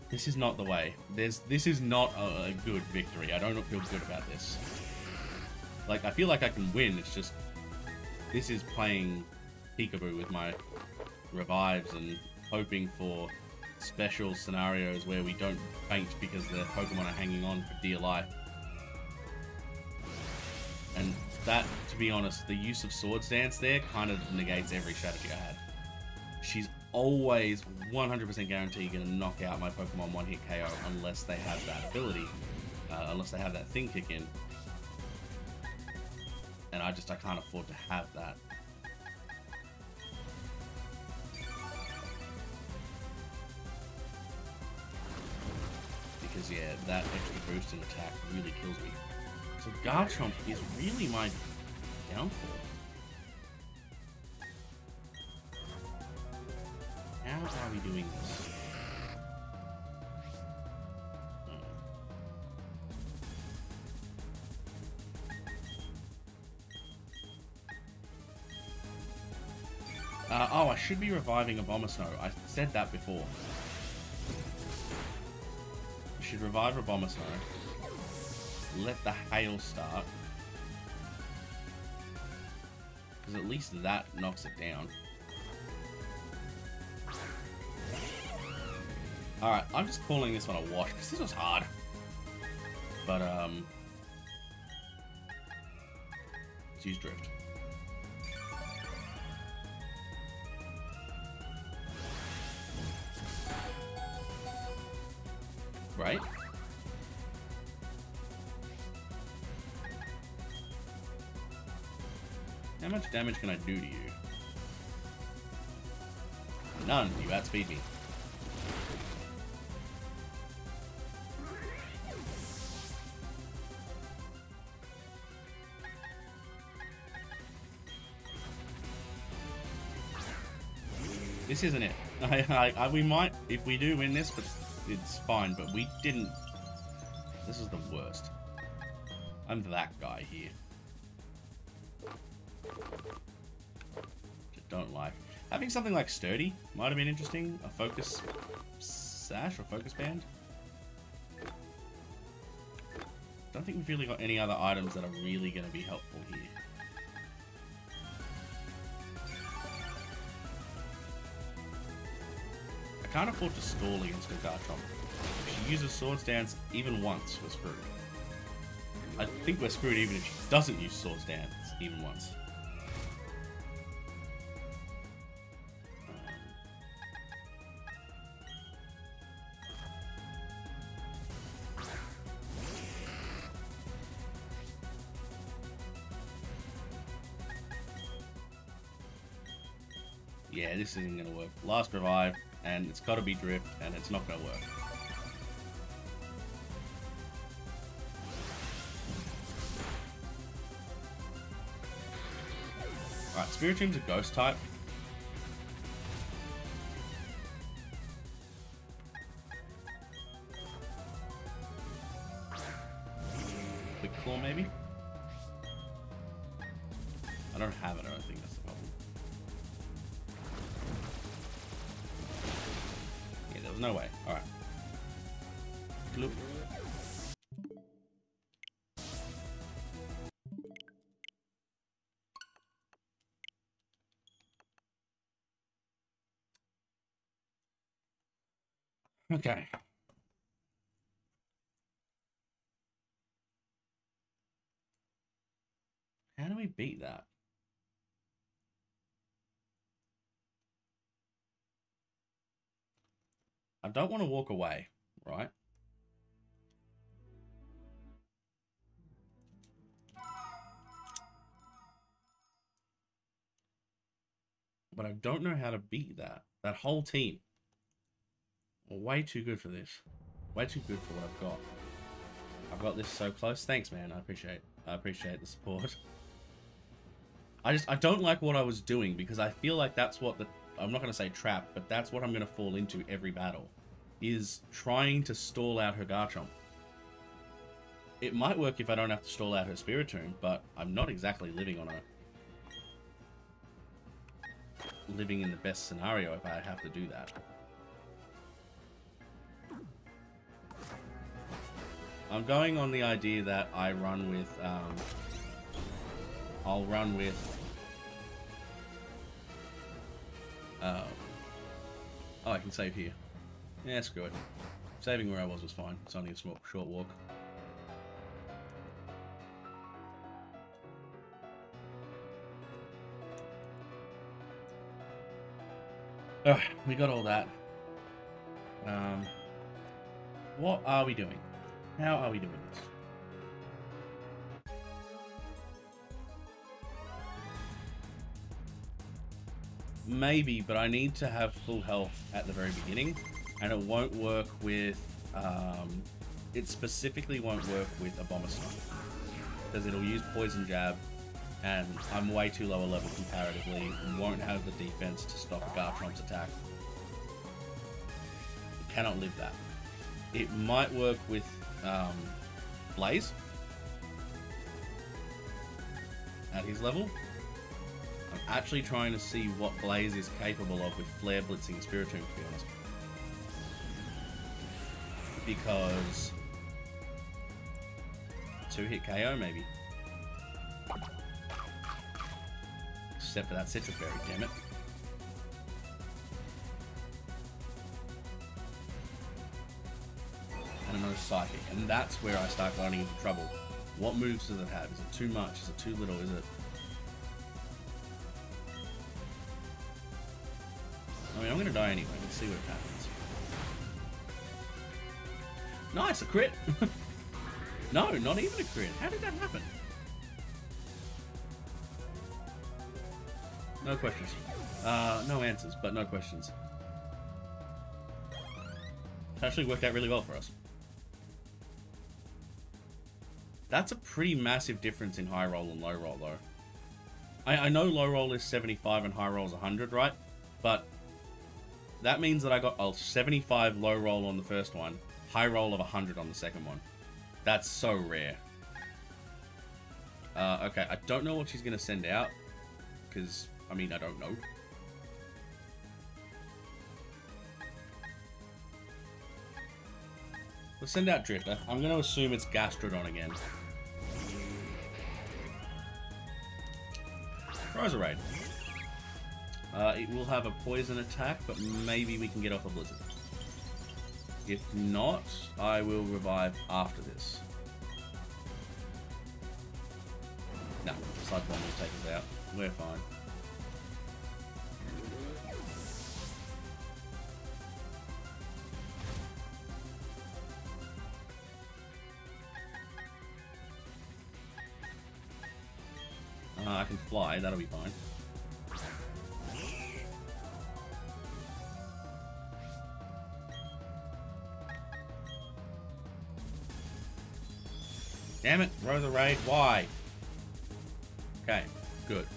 This is not the way. This is not a good victory. I don't feel good about this. Like, I feel like I can win. It's just, this is playing peekaboo with my revives and hoping for special scenarios where we don't faint because the Pokemon are hanging on for dear life. And that, to be honest, the use of Swords Dance there kind of negates every strategy I had. She's always 100% guaranteed going to knock out my Pokemon one-hit KO unless they have that ability, unless they have that thing kick in. And I can't afford to have that. because, yeah, that extra boost in attack really kills me. So Garchomp is really my downfall. How are we doing this? Oh, I should be reviving Abomasnow. I said that before. I should revive Abomasnow. Let the hail start. Because at least that knocks it down. Alright, I'm just calling this one a wash, because this was hard. But, let's use Drift. Right? How much damage can I do to you? None. You outspeed me. This isn't it. We might, if we do win this, but it's fine, but we didn't. This is the worst. I'm that guy here. Just don't like. Having something like Sturdy might have been interesting. A focus sash or focus band. Don't think we've really got any other items that are really going to be helpful here. I can't afford to stall against Garchomp. If she uses Swords Dance even once, we're screwed. I think we're screwed even if she doesn't use Swords Dance even once. Yeah, this isn't going to work. Last revive, and it's got to be Drift, and it's not going to work. Alright, Spiritom's a ghost type. Quick Claw, maybe? I don't have it, I don't think that's the problem. Yeah, there was no way. Alright. Gloop. Okay. How do we beat that? I don't want to walk away, right? But I don't know how to beat that. That whole team. Way too good for this. Way too good for what I've got. I've got this so close. Thanks, man. I appreciate the support. I don't like what I was doing because I feel like that's what the, I'm not going to say trap, but that's what I'm going to fall into every battle, is trying to stall out her Garchomp. It might work if I don't have to stall out her Spiritomb, but I'm not exactly living in the best scenario if I have to do that. I'm going on the idea that I run with, I'll run with, oh, I can save here. Yeah, screw it. Saving where I was fine. It's only a small, short walk. Oh, we got all that. What are we doing? How are we doing this? Maybe, but I need to have full health at the very beginning, and it won't work with it specifically won't work with Abomasnow, because it'll use Poison Jab, and I'm way too low a level comparatively, and won't have the defense to stop Garchomp's attack. Cannot live that. It might work with Blaze at his level. I'm actually trying to see what Blaze is capable of with Flare Blitzing and Spiritomb, to be honest. Because 2-hit KO, maybe. Except for that Citrus Berry, damn it. And another Psychic. And that's where I start running into trouble. What moves does it have? Is it too much? Is it too little? Is it... I mean, I'm going to die anyway. Let's see what happens. Nice, a crit! No, not even a crit. How did that happen? No questions. No answers, but no questions. It actually worked out really well for us. That's a pretty massive difference in high roll and low roll, though. I know low roll is 75 and high roll is 100, right? But that means that I got a 75 low roll on the first one, high roll of 100 on the second one. That's so rare. Okay, I don't know what she's going to send out, because, I mean, I don't know. Let's send out Drifter. I'm going to assume it's Gastrodon again. Roserade. It will have a poison attack, but maybe we can get off a Blizzard. If not, I will revive after this. No, Sludge Bomb will take us out. We're fine. I can fly, that'll be fine. Damn it, Roserade, why? Okay, good.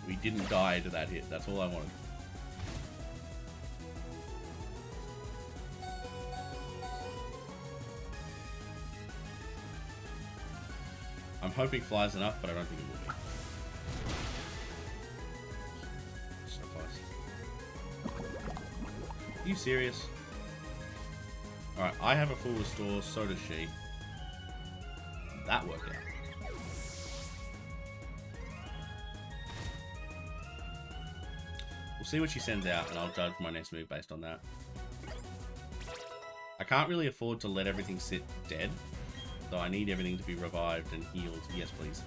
We didn't die to that hit, that's all I wanted. I'm hoping flies enough, but I don't think it will be. So close. Are you serious? Alright, I have a full restore, so does she. That worked out. We'll see what she sends out, and I'll judge my next move based on that. I can't really afford to let everything sit dead. So I need everything to be revived and healed. Yes, please.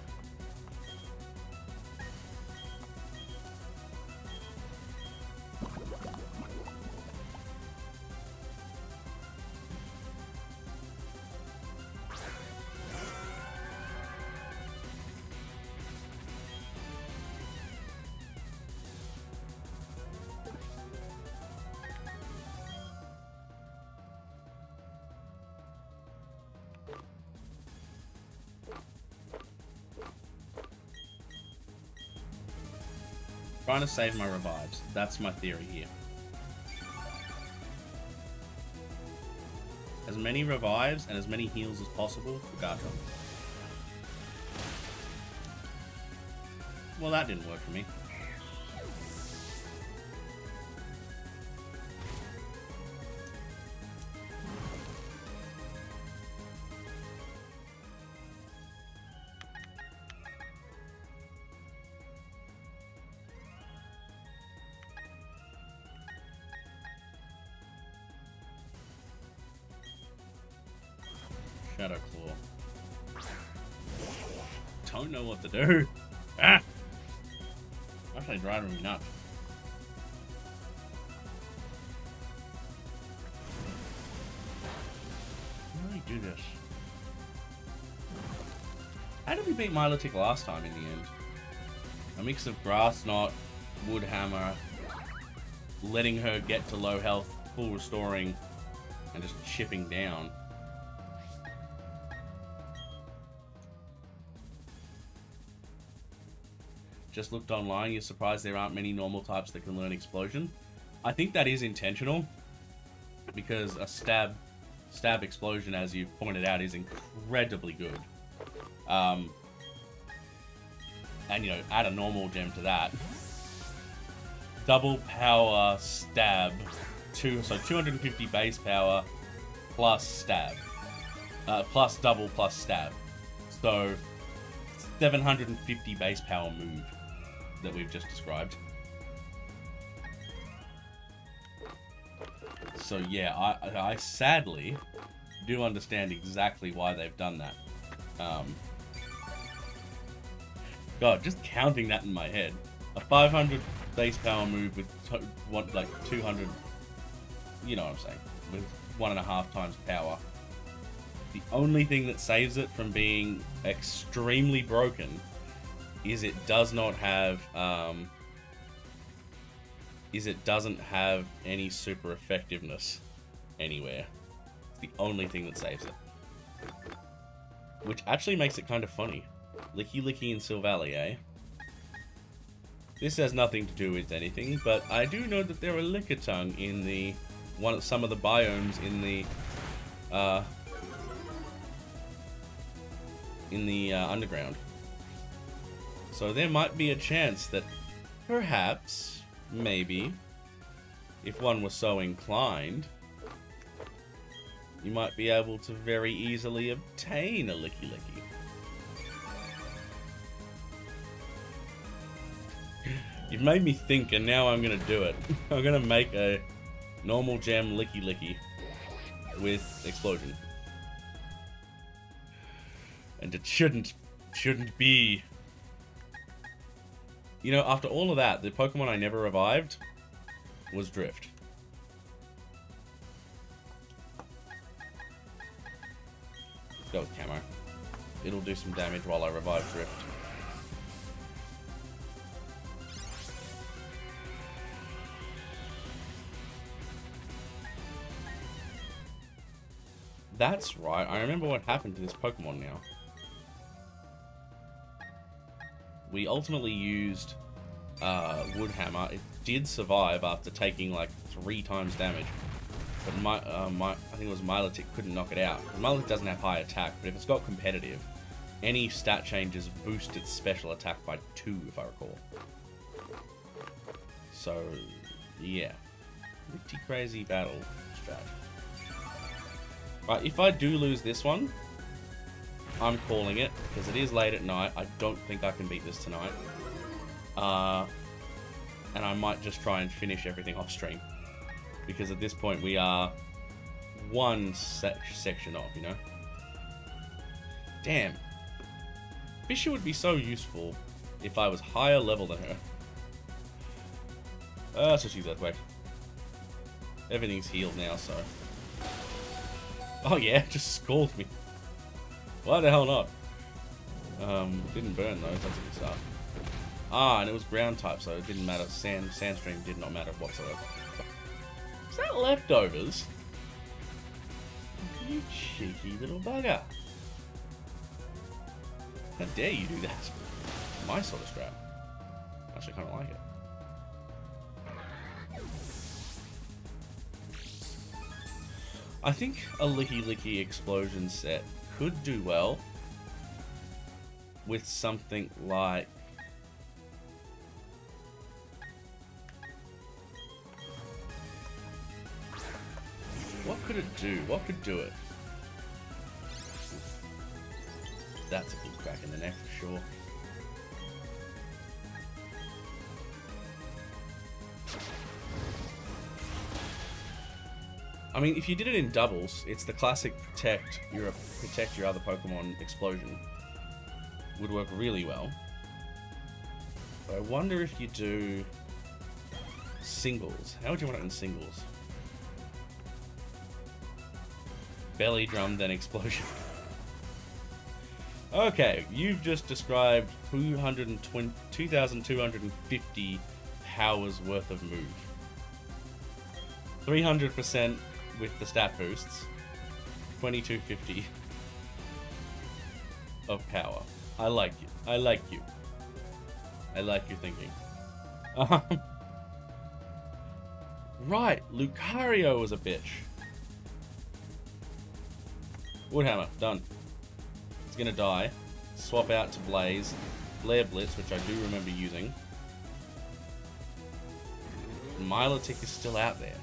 Trying to save my revives. That's my theory here. As many revives and as many heals as possible for Garchomp. Well, that didn't work for me. Shadow Claw. Don't know what to do. Ah! Actually driving me nuts. How do I do this? How did we beat Milotic last time in the end? A mix of Grass Knot, Wood Hammer, letting her get to low health, full restoring, and just chipping down. just looked online, you're surprised there aren't many normal types that can learn Explosion. I think that is intentional, because a stab Explosion, as you've pointed out, is incredibly good. And, you know, add a normal gem to that. Double power stab, so 250 base power plus stab. Plus double plus stab. So 750 base power move that we've just described. So yeah, I sadly do understand exactly why they've done that. God, just counting that in my head. A 500 base power move with like 200, you know what I'm saying, with 1.5 times power. The only thing that saves it from being extremely broken is it does not have, it doesn't have any super effectiveness anywhere. It's the only thing that saves it. Which actually makes it kind of funny. Licky Licky and Silvally, eh? This has nothing to do with anything, but I do know that there are Lickitung in some of the biomes in the underground. So there might be a chance that perhaps, maybe, if one was so inclined, you might be able to very easily obtain a Licky Licky. You've made me think, and now I'm gonna do it. I'm gonna make a normal gem Licky Licky with Explosion. And it shouldn't be. You know, after all of that, the Pokemon I never revived was Drift. Let's go with Camo. It'll do some damage while I revive Drift. That's right, I remember what happened to this Pokemon now. We ultimately used Wood Hammer. It did survive after taking like 3 times damage. But I think it was Milotic couldn't knock it out. Milotic doesn't have high attack, but if it's got competitive, any stat changes boost its special attack by 2, if I recall. So, yeah. Pretty crazy battle strat. Right, if I do lose this one, I'm calling it, because it is late at night. I don't think I can beat this tonight. And I might just try and finish everything off stream. Because at this point we are one section off, you know? Damn. Fisher would be so useful if I was higher level than her. Let's just use Earthquake. Everything's healed now, so... Oh yeah, just scalded me. Why the hell not? Didn't burn though, that's a good start. Ah, and it was ground type, so it didn't matter. Sandstream did not matter whatsoever. Is that leftovers? You cheeky little bugger. How dare you do that? My sort of strap. I actually kind of like it. I think a Licky Licky Explosion set could do well with something like... What could it do? What could do it? That's a good crack in the neck for sure. I mean, if you did it in doubles, it's the classic protect your other Pokemon Explosion. Would work really well. But I wonder if you do singles. How would you want it in singles? Belly drum, then explosion. Okay, you've just described 2,250 powers worth of move. 300% with the stat boosts. 2,250 of power. I like you. I like you. I like your thinking. Right, Lucario was a bitch. Woodhammer, done. It's gonna die. Swap out to Blaze. Flare Blitz, which I do remember using. Milotic is still out there.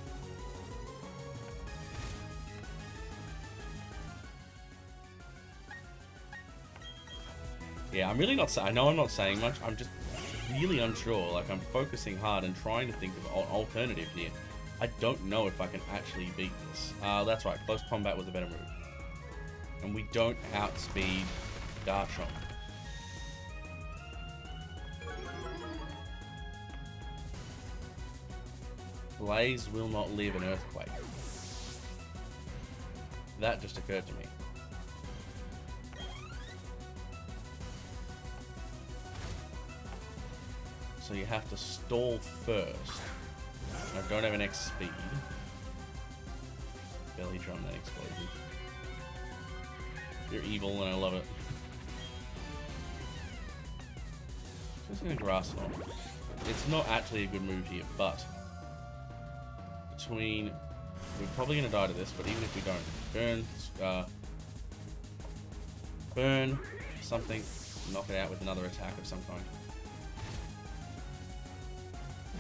Yeah, I'm really not I know I'm not saying much. I'm just really unsure. Like, I'm focusing hard and trying to think of an alternative here. I don't know if I can actually beat this. That's right. Close combat was a better move. And we don't outspeed Garchomp. Blaze will not live in Earthquake. That just occurred to me. So you have to stall first. I don't have an X speed. Belly drum that explosion. You're evil and I love it. Just gonna grass on. It's not actually a good move here, but between we're probably gonna die to this, but even if we don't, burn something, knock it out with another attack of some kind.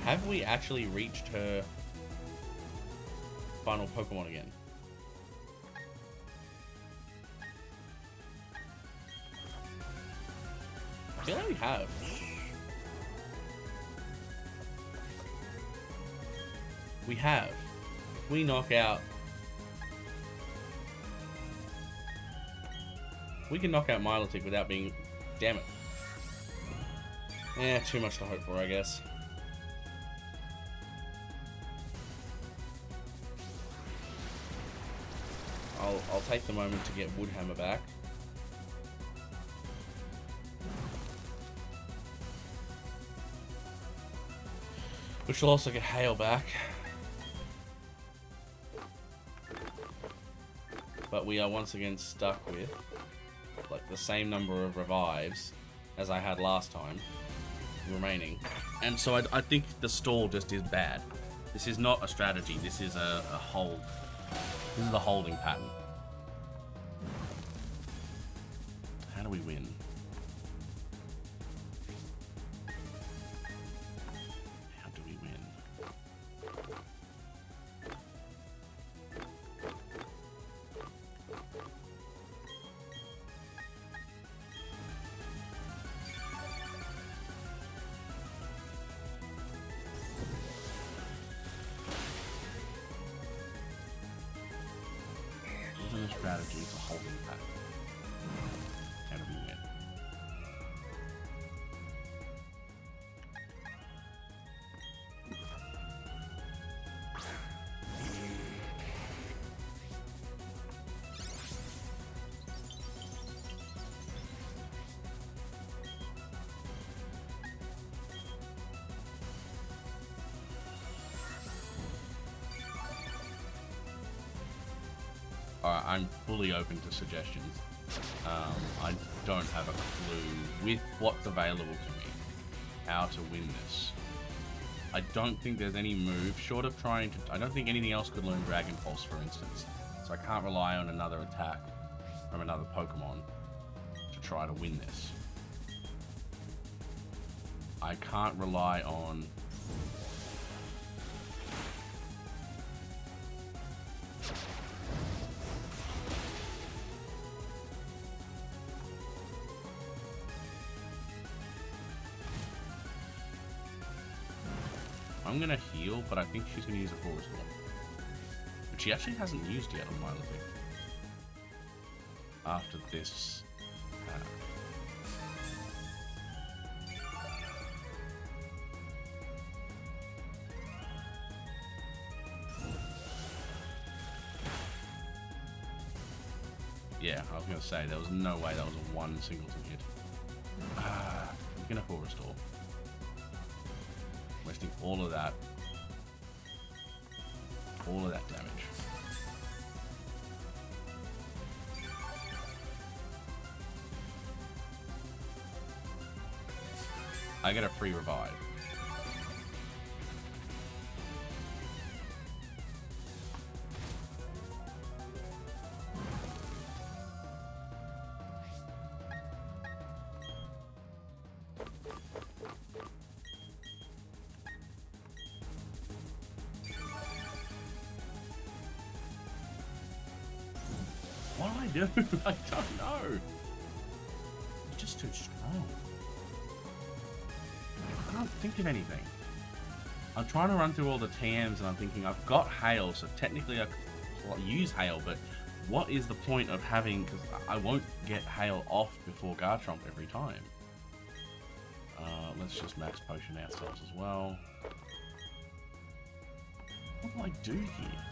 Have we actually reached her final Pokemon again? I feel like we have. We have. If we knock out... We can knock out Milotic without being... Damn it. Eh, too much to hope for, I guess. I'll take the moment to get Woodhammer back. Which will also get Hail back. But we are once again stuck with like the same number of revives as I had last time remaining. And so I think the stall just is bad. This is not a strategy, this is a hold. This is a holding pattern. How do we win? How do we win? Using a strategy is a holding pattern. How do we win? Alright, I'm fully open to suggestions. I don't have a clue with what's available to me how to win this. I don't think there's any move short of trying to... I don't think anything else could learn Dragon Pulse, for instance. So I can't rely on another attack from another Pokemon to try to win this. I can't rely on... I'm gonna heal, but I think she's gonna use a full restore. But she actually hasn't used yet on Milotic. After this. Yeah, I was gonna say, there was no way that was a one singleton hit. I'm gonna full restore. Wasting all of that damage. I get a free revive. What do I do? I don't know. It's just too strong. I can't think of anything. I'm trying to run through all the TMs and I'm thinking I've got Hail, so technically I could use Hail, but what is the point of having, because I won't get Hail off before Garchomp every time. Let's just max potion ourselves as well. What do I do here?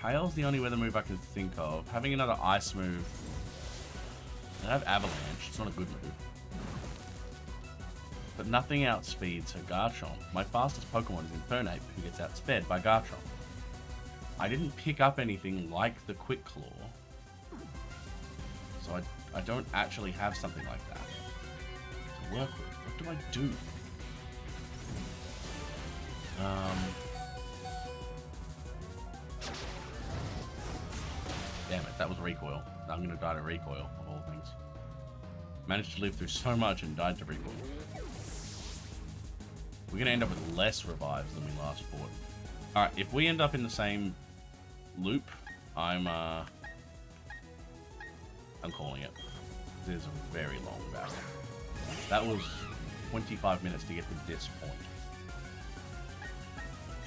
Hail's the only weather move I can think of. Having another ice move. I have Avalanche, it's not a good move. But nothing outspeeds her Garchomp. My fastest Pokemon is Infernape, who gets outsped by Garchomp. I didn't pick up anything like the Quick Claw. So I don't actually have something like that to work with. What do I do? Damn it, that was recoil. I'm gonna die to recoil, of all things. Managed to live through so much and died to recoil. We're gonna end up with less revives than we last fought. Alright, if we end up in the same loop, I'm calling it. This is a very long battle. That was 25 minutes to get to this point.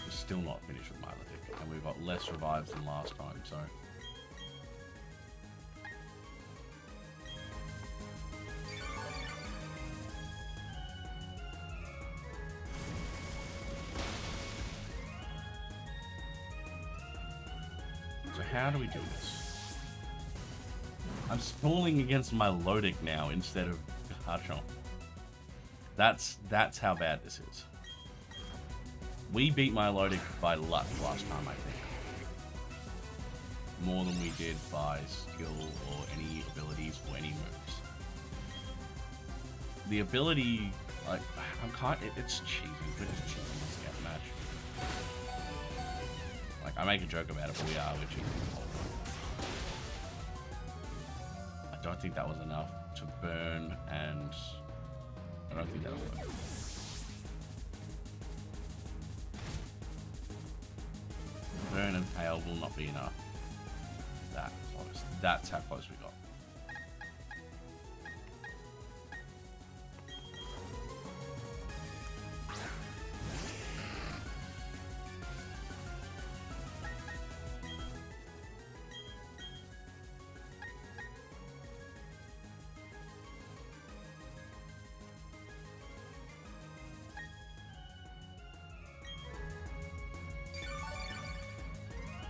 We're still not finished with Milotic, and we've got less revives than last time, so... So how do we do this? I'm stalling against my Milotic now instead of Garchomp. That's how bad this is. We beat my Milotic by luck last time, I think. More than we did by skill or any abilities or any moves. The ability, like, it's cheesy, but it's cheesy in this game match. Like, I make a joke about it, but we're cheesy. I don't think that was enough to burn, and I don't think that'll work. Burn and Hail will not be enough. That close. That's how close we got.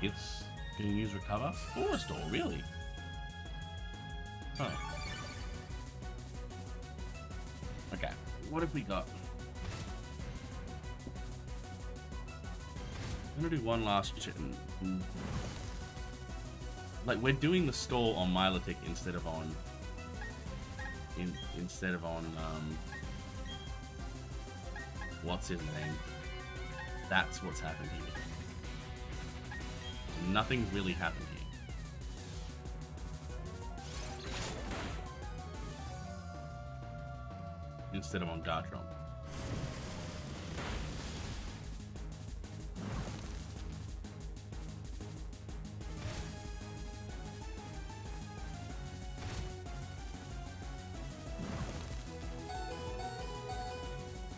It's gonna use recover or restore, really? Huh. Okay, what have we got? I'm gonna do one last like, we're doing the stall on Milotic instead of on what's his name? That's what's happened here. Nothing really happened here. Instead of on Garchomp.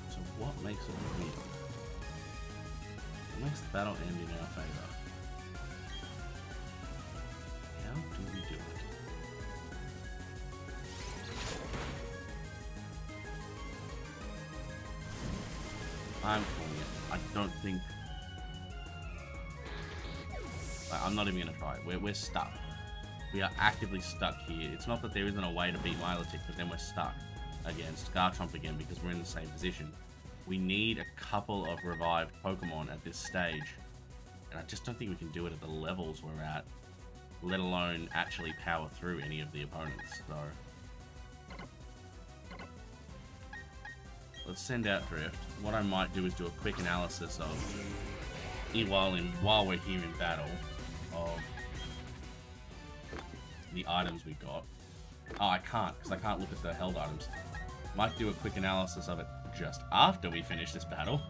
So what makes it win? What makes the battle end in our favor? How do we do it? I'm calling it. I don't think... I'm not even going to try it. We're stuck. We are actively stuck here. It's not that there isn't a way to beat Milotic, but then we're stuck against Garchomp again because we're in the same position. We need a couple of revived Pokemon at this stage. And I just don't think we can do it at the levels we're at, let alone actually power through any of the opponents. So let's send out Drift. What I might do is do a quick analysis of, while we're here in battle, of the items we got. Oh, I can't, because I can't look at the held items. Might do a quick analysis of it just after we finish this battle.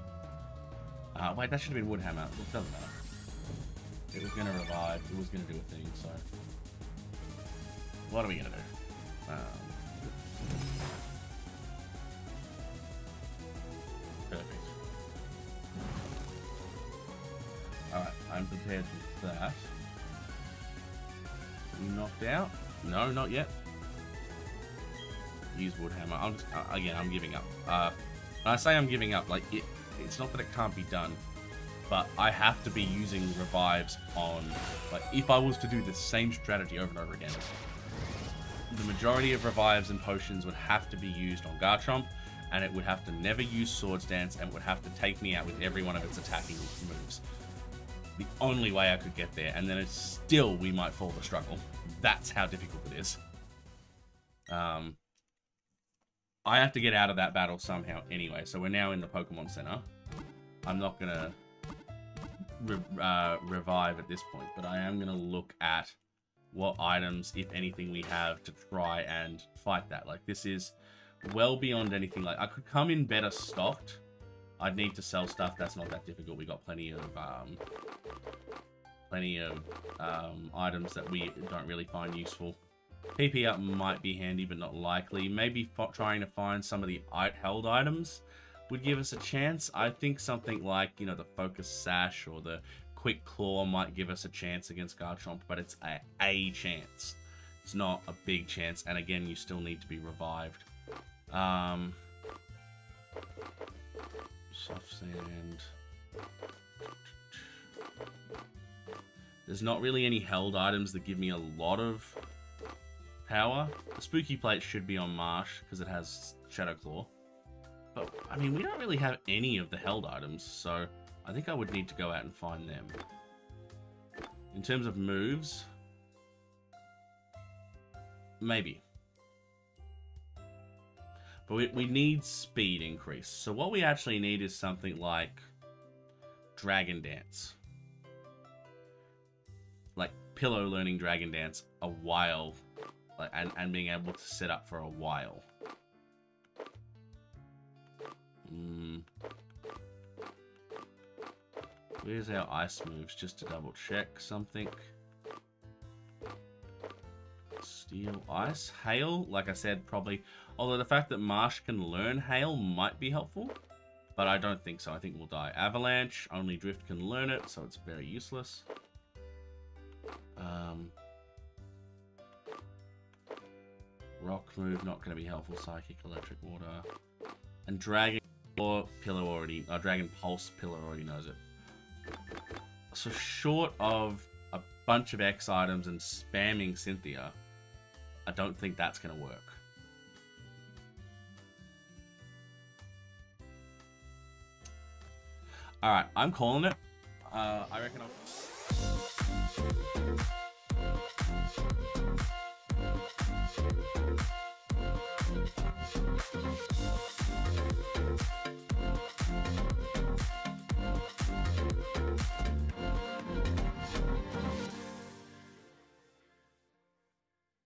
Wait, that should have been Woodhammer. It doesn't matter. It was going to revive. It was going to do a thing, so... What are we going to do? Perfect. Alright, I'm prepared for that. You knocked out? No, not yet. Use Woodhammer. I'm just, again, I'm giving up. When I say I'm giving up, like, it's not that it can't be done, but I have to be using revives on, like, if I was to do the same strategy over and over again, the majority of revives and potions would have to be used on Garchomp, and it would have to never use Swords Dance, and would have to take me out with every one of its attacking moves. The only way I could get there, and then it's still, we might fall the struggle. That's how difficult it is. I have to get out of that battle somehow anyway, so we're now in the Pokemon Center. I'm not going to revive at this point, but I am going to look at what items, if anything, we have to try and fight that. Like, this is well beyond anything. Like, I could come in better stocked. I'd need to sell stuff. That's not that difficult. We got plenty of items that we don't really find useful. PP up might be handy, but not likely. Maybe trying to find some of the held items would give us a chance. I think something like, you know, the Focus Sash or the Quick Claw might give us a chance against Garchomp, but it's a chance. It's not a big chance, and again, you still need to be revived. Soft Sand. There's not really any held items that give me a lot of power. The Spooky Plate should be on Marsh because it has Shadow Claw. But, I mean, we don't really have any of the held items, so I think I would need to go out and find them. In terms of moves, maybe. But we need speed increase. So what we actually need is something like Dragon Dance. Like Pillow learning Dragon Dance a while, like, and being able to set up for a while. Where's our ice moves? Just to double check something. Steel, Ice, Hail, like I said, probably. Although the fact that Marsh can learn Hail might be helpful, but I don't think so. I think we'll die. Avalanche, only Drift can learn it, so it's very useless. Rock move, not going to be helpful. Psychic, Electric, Water. And Dragon or Pillow already, Dragon Pulse, Pillow already knows it. So short of a bunch of X items and spamming Cynthia, I don't think that's going to work. Alright, I'm calling it. I reckon I'll...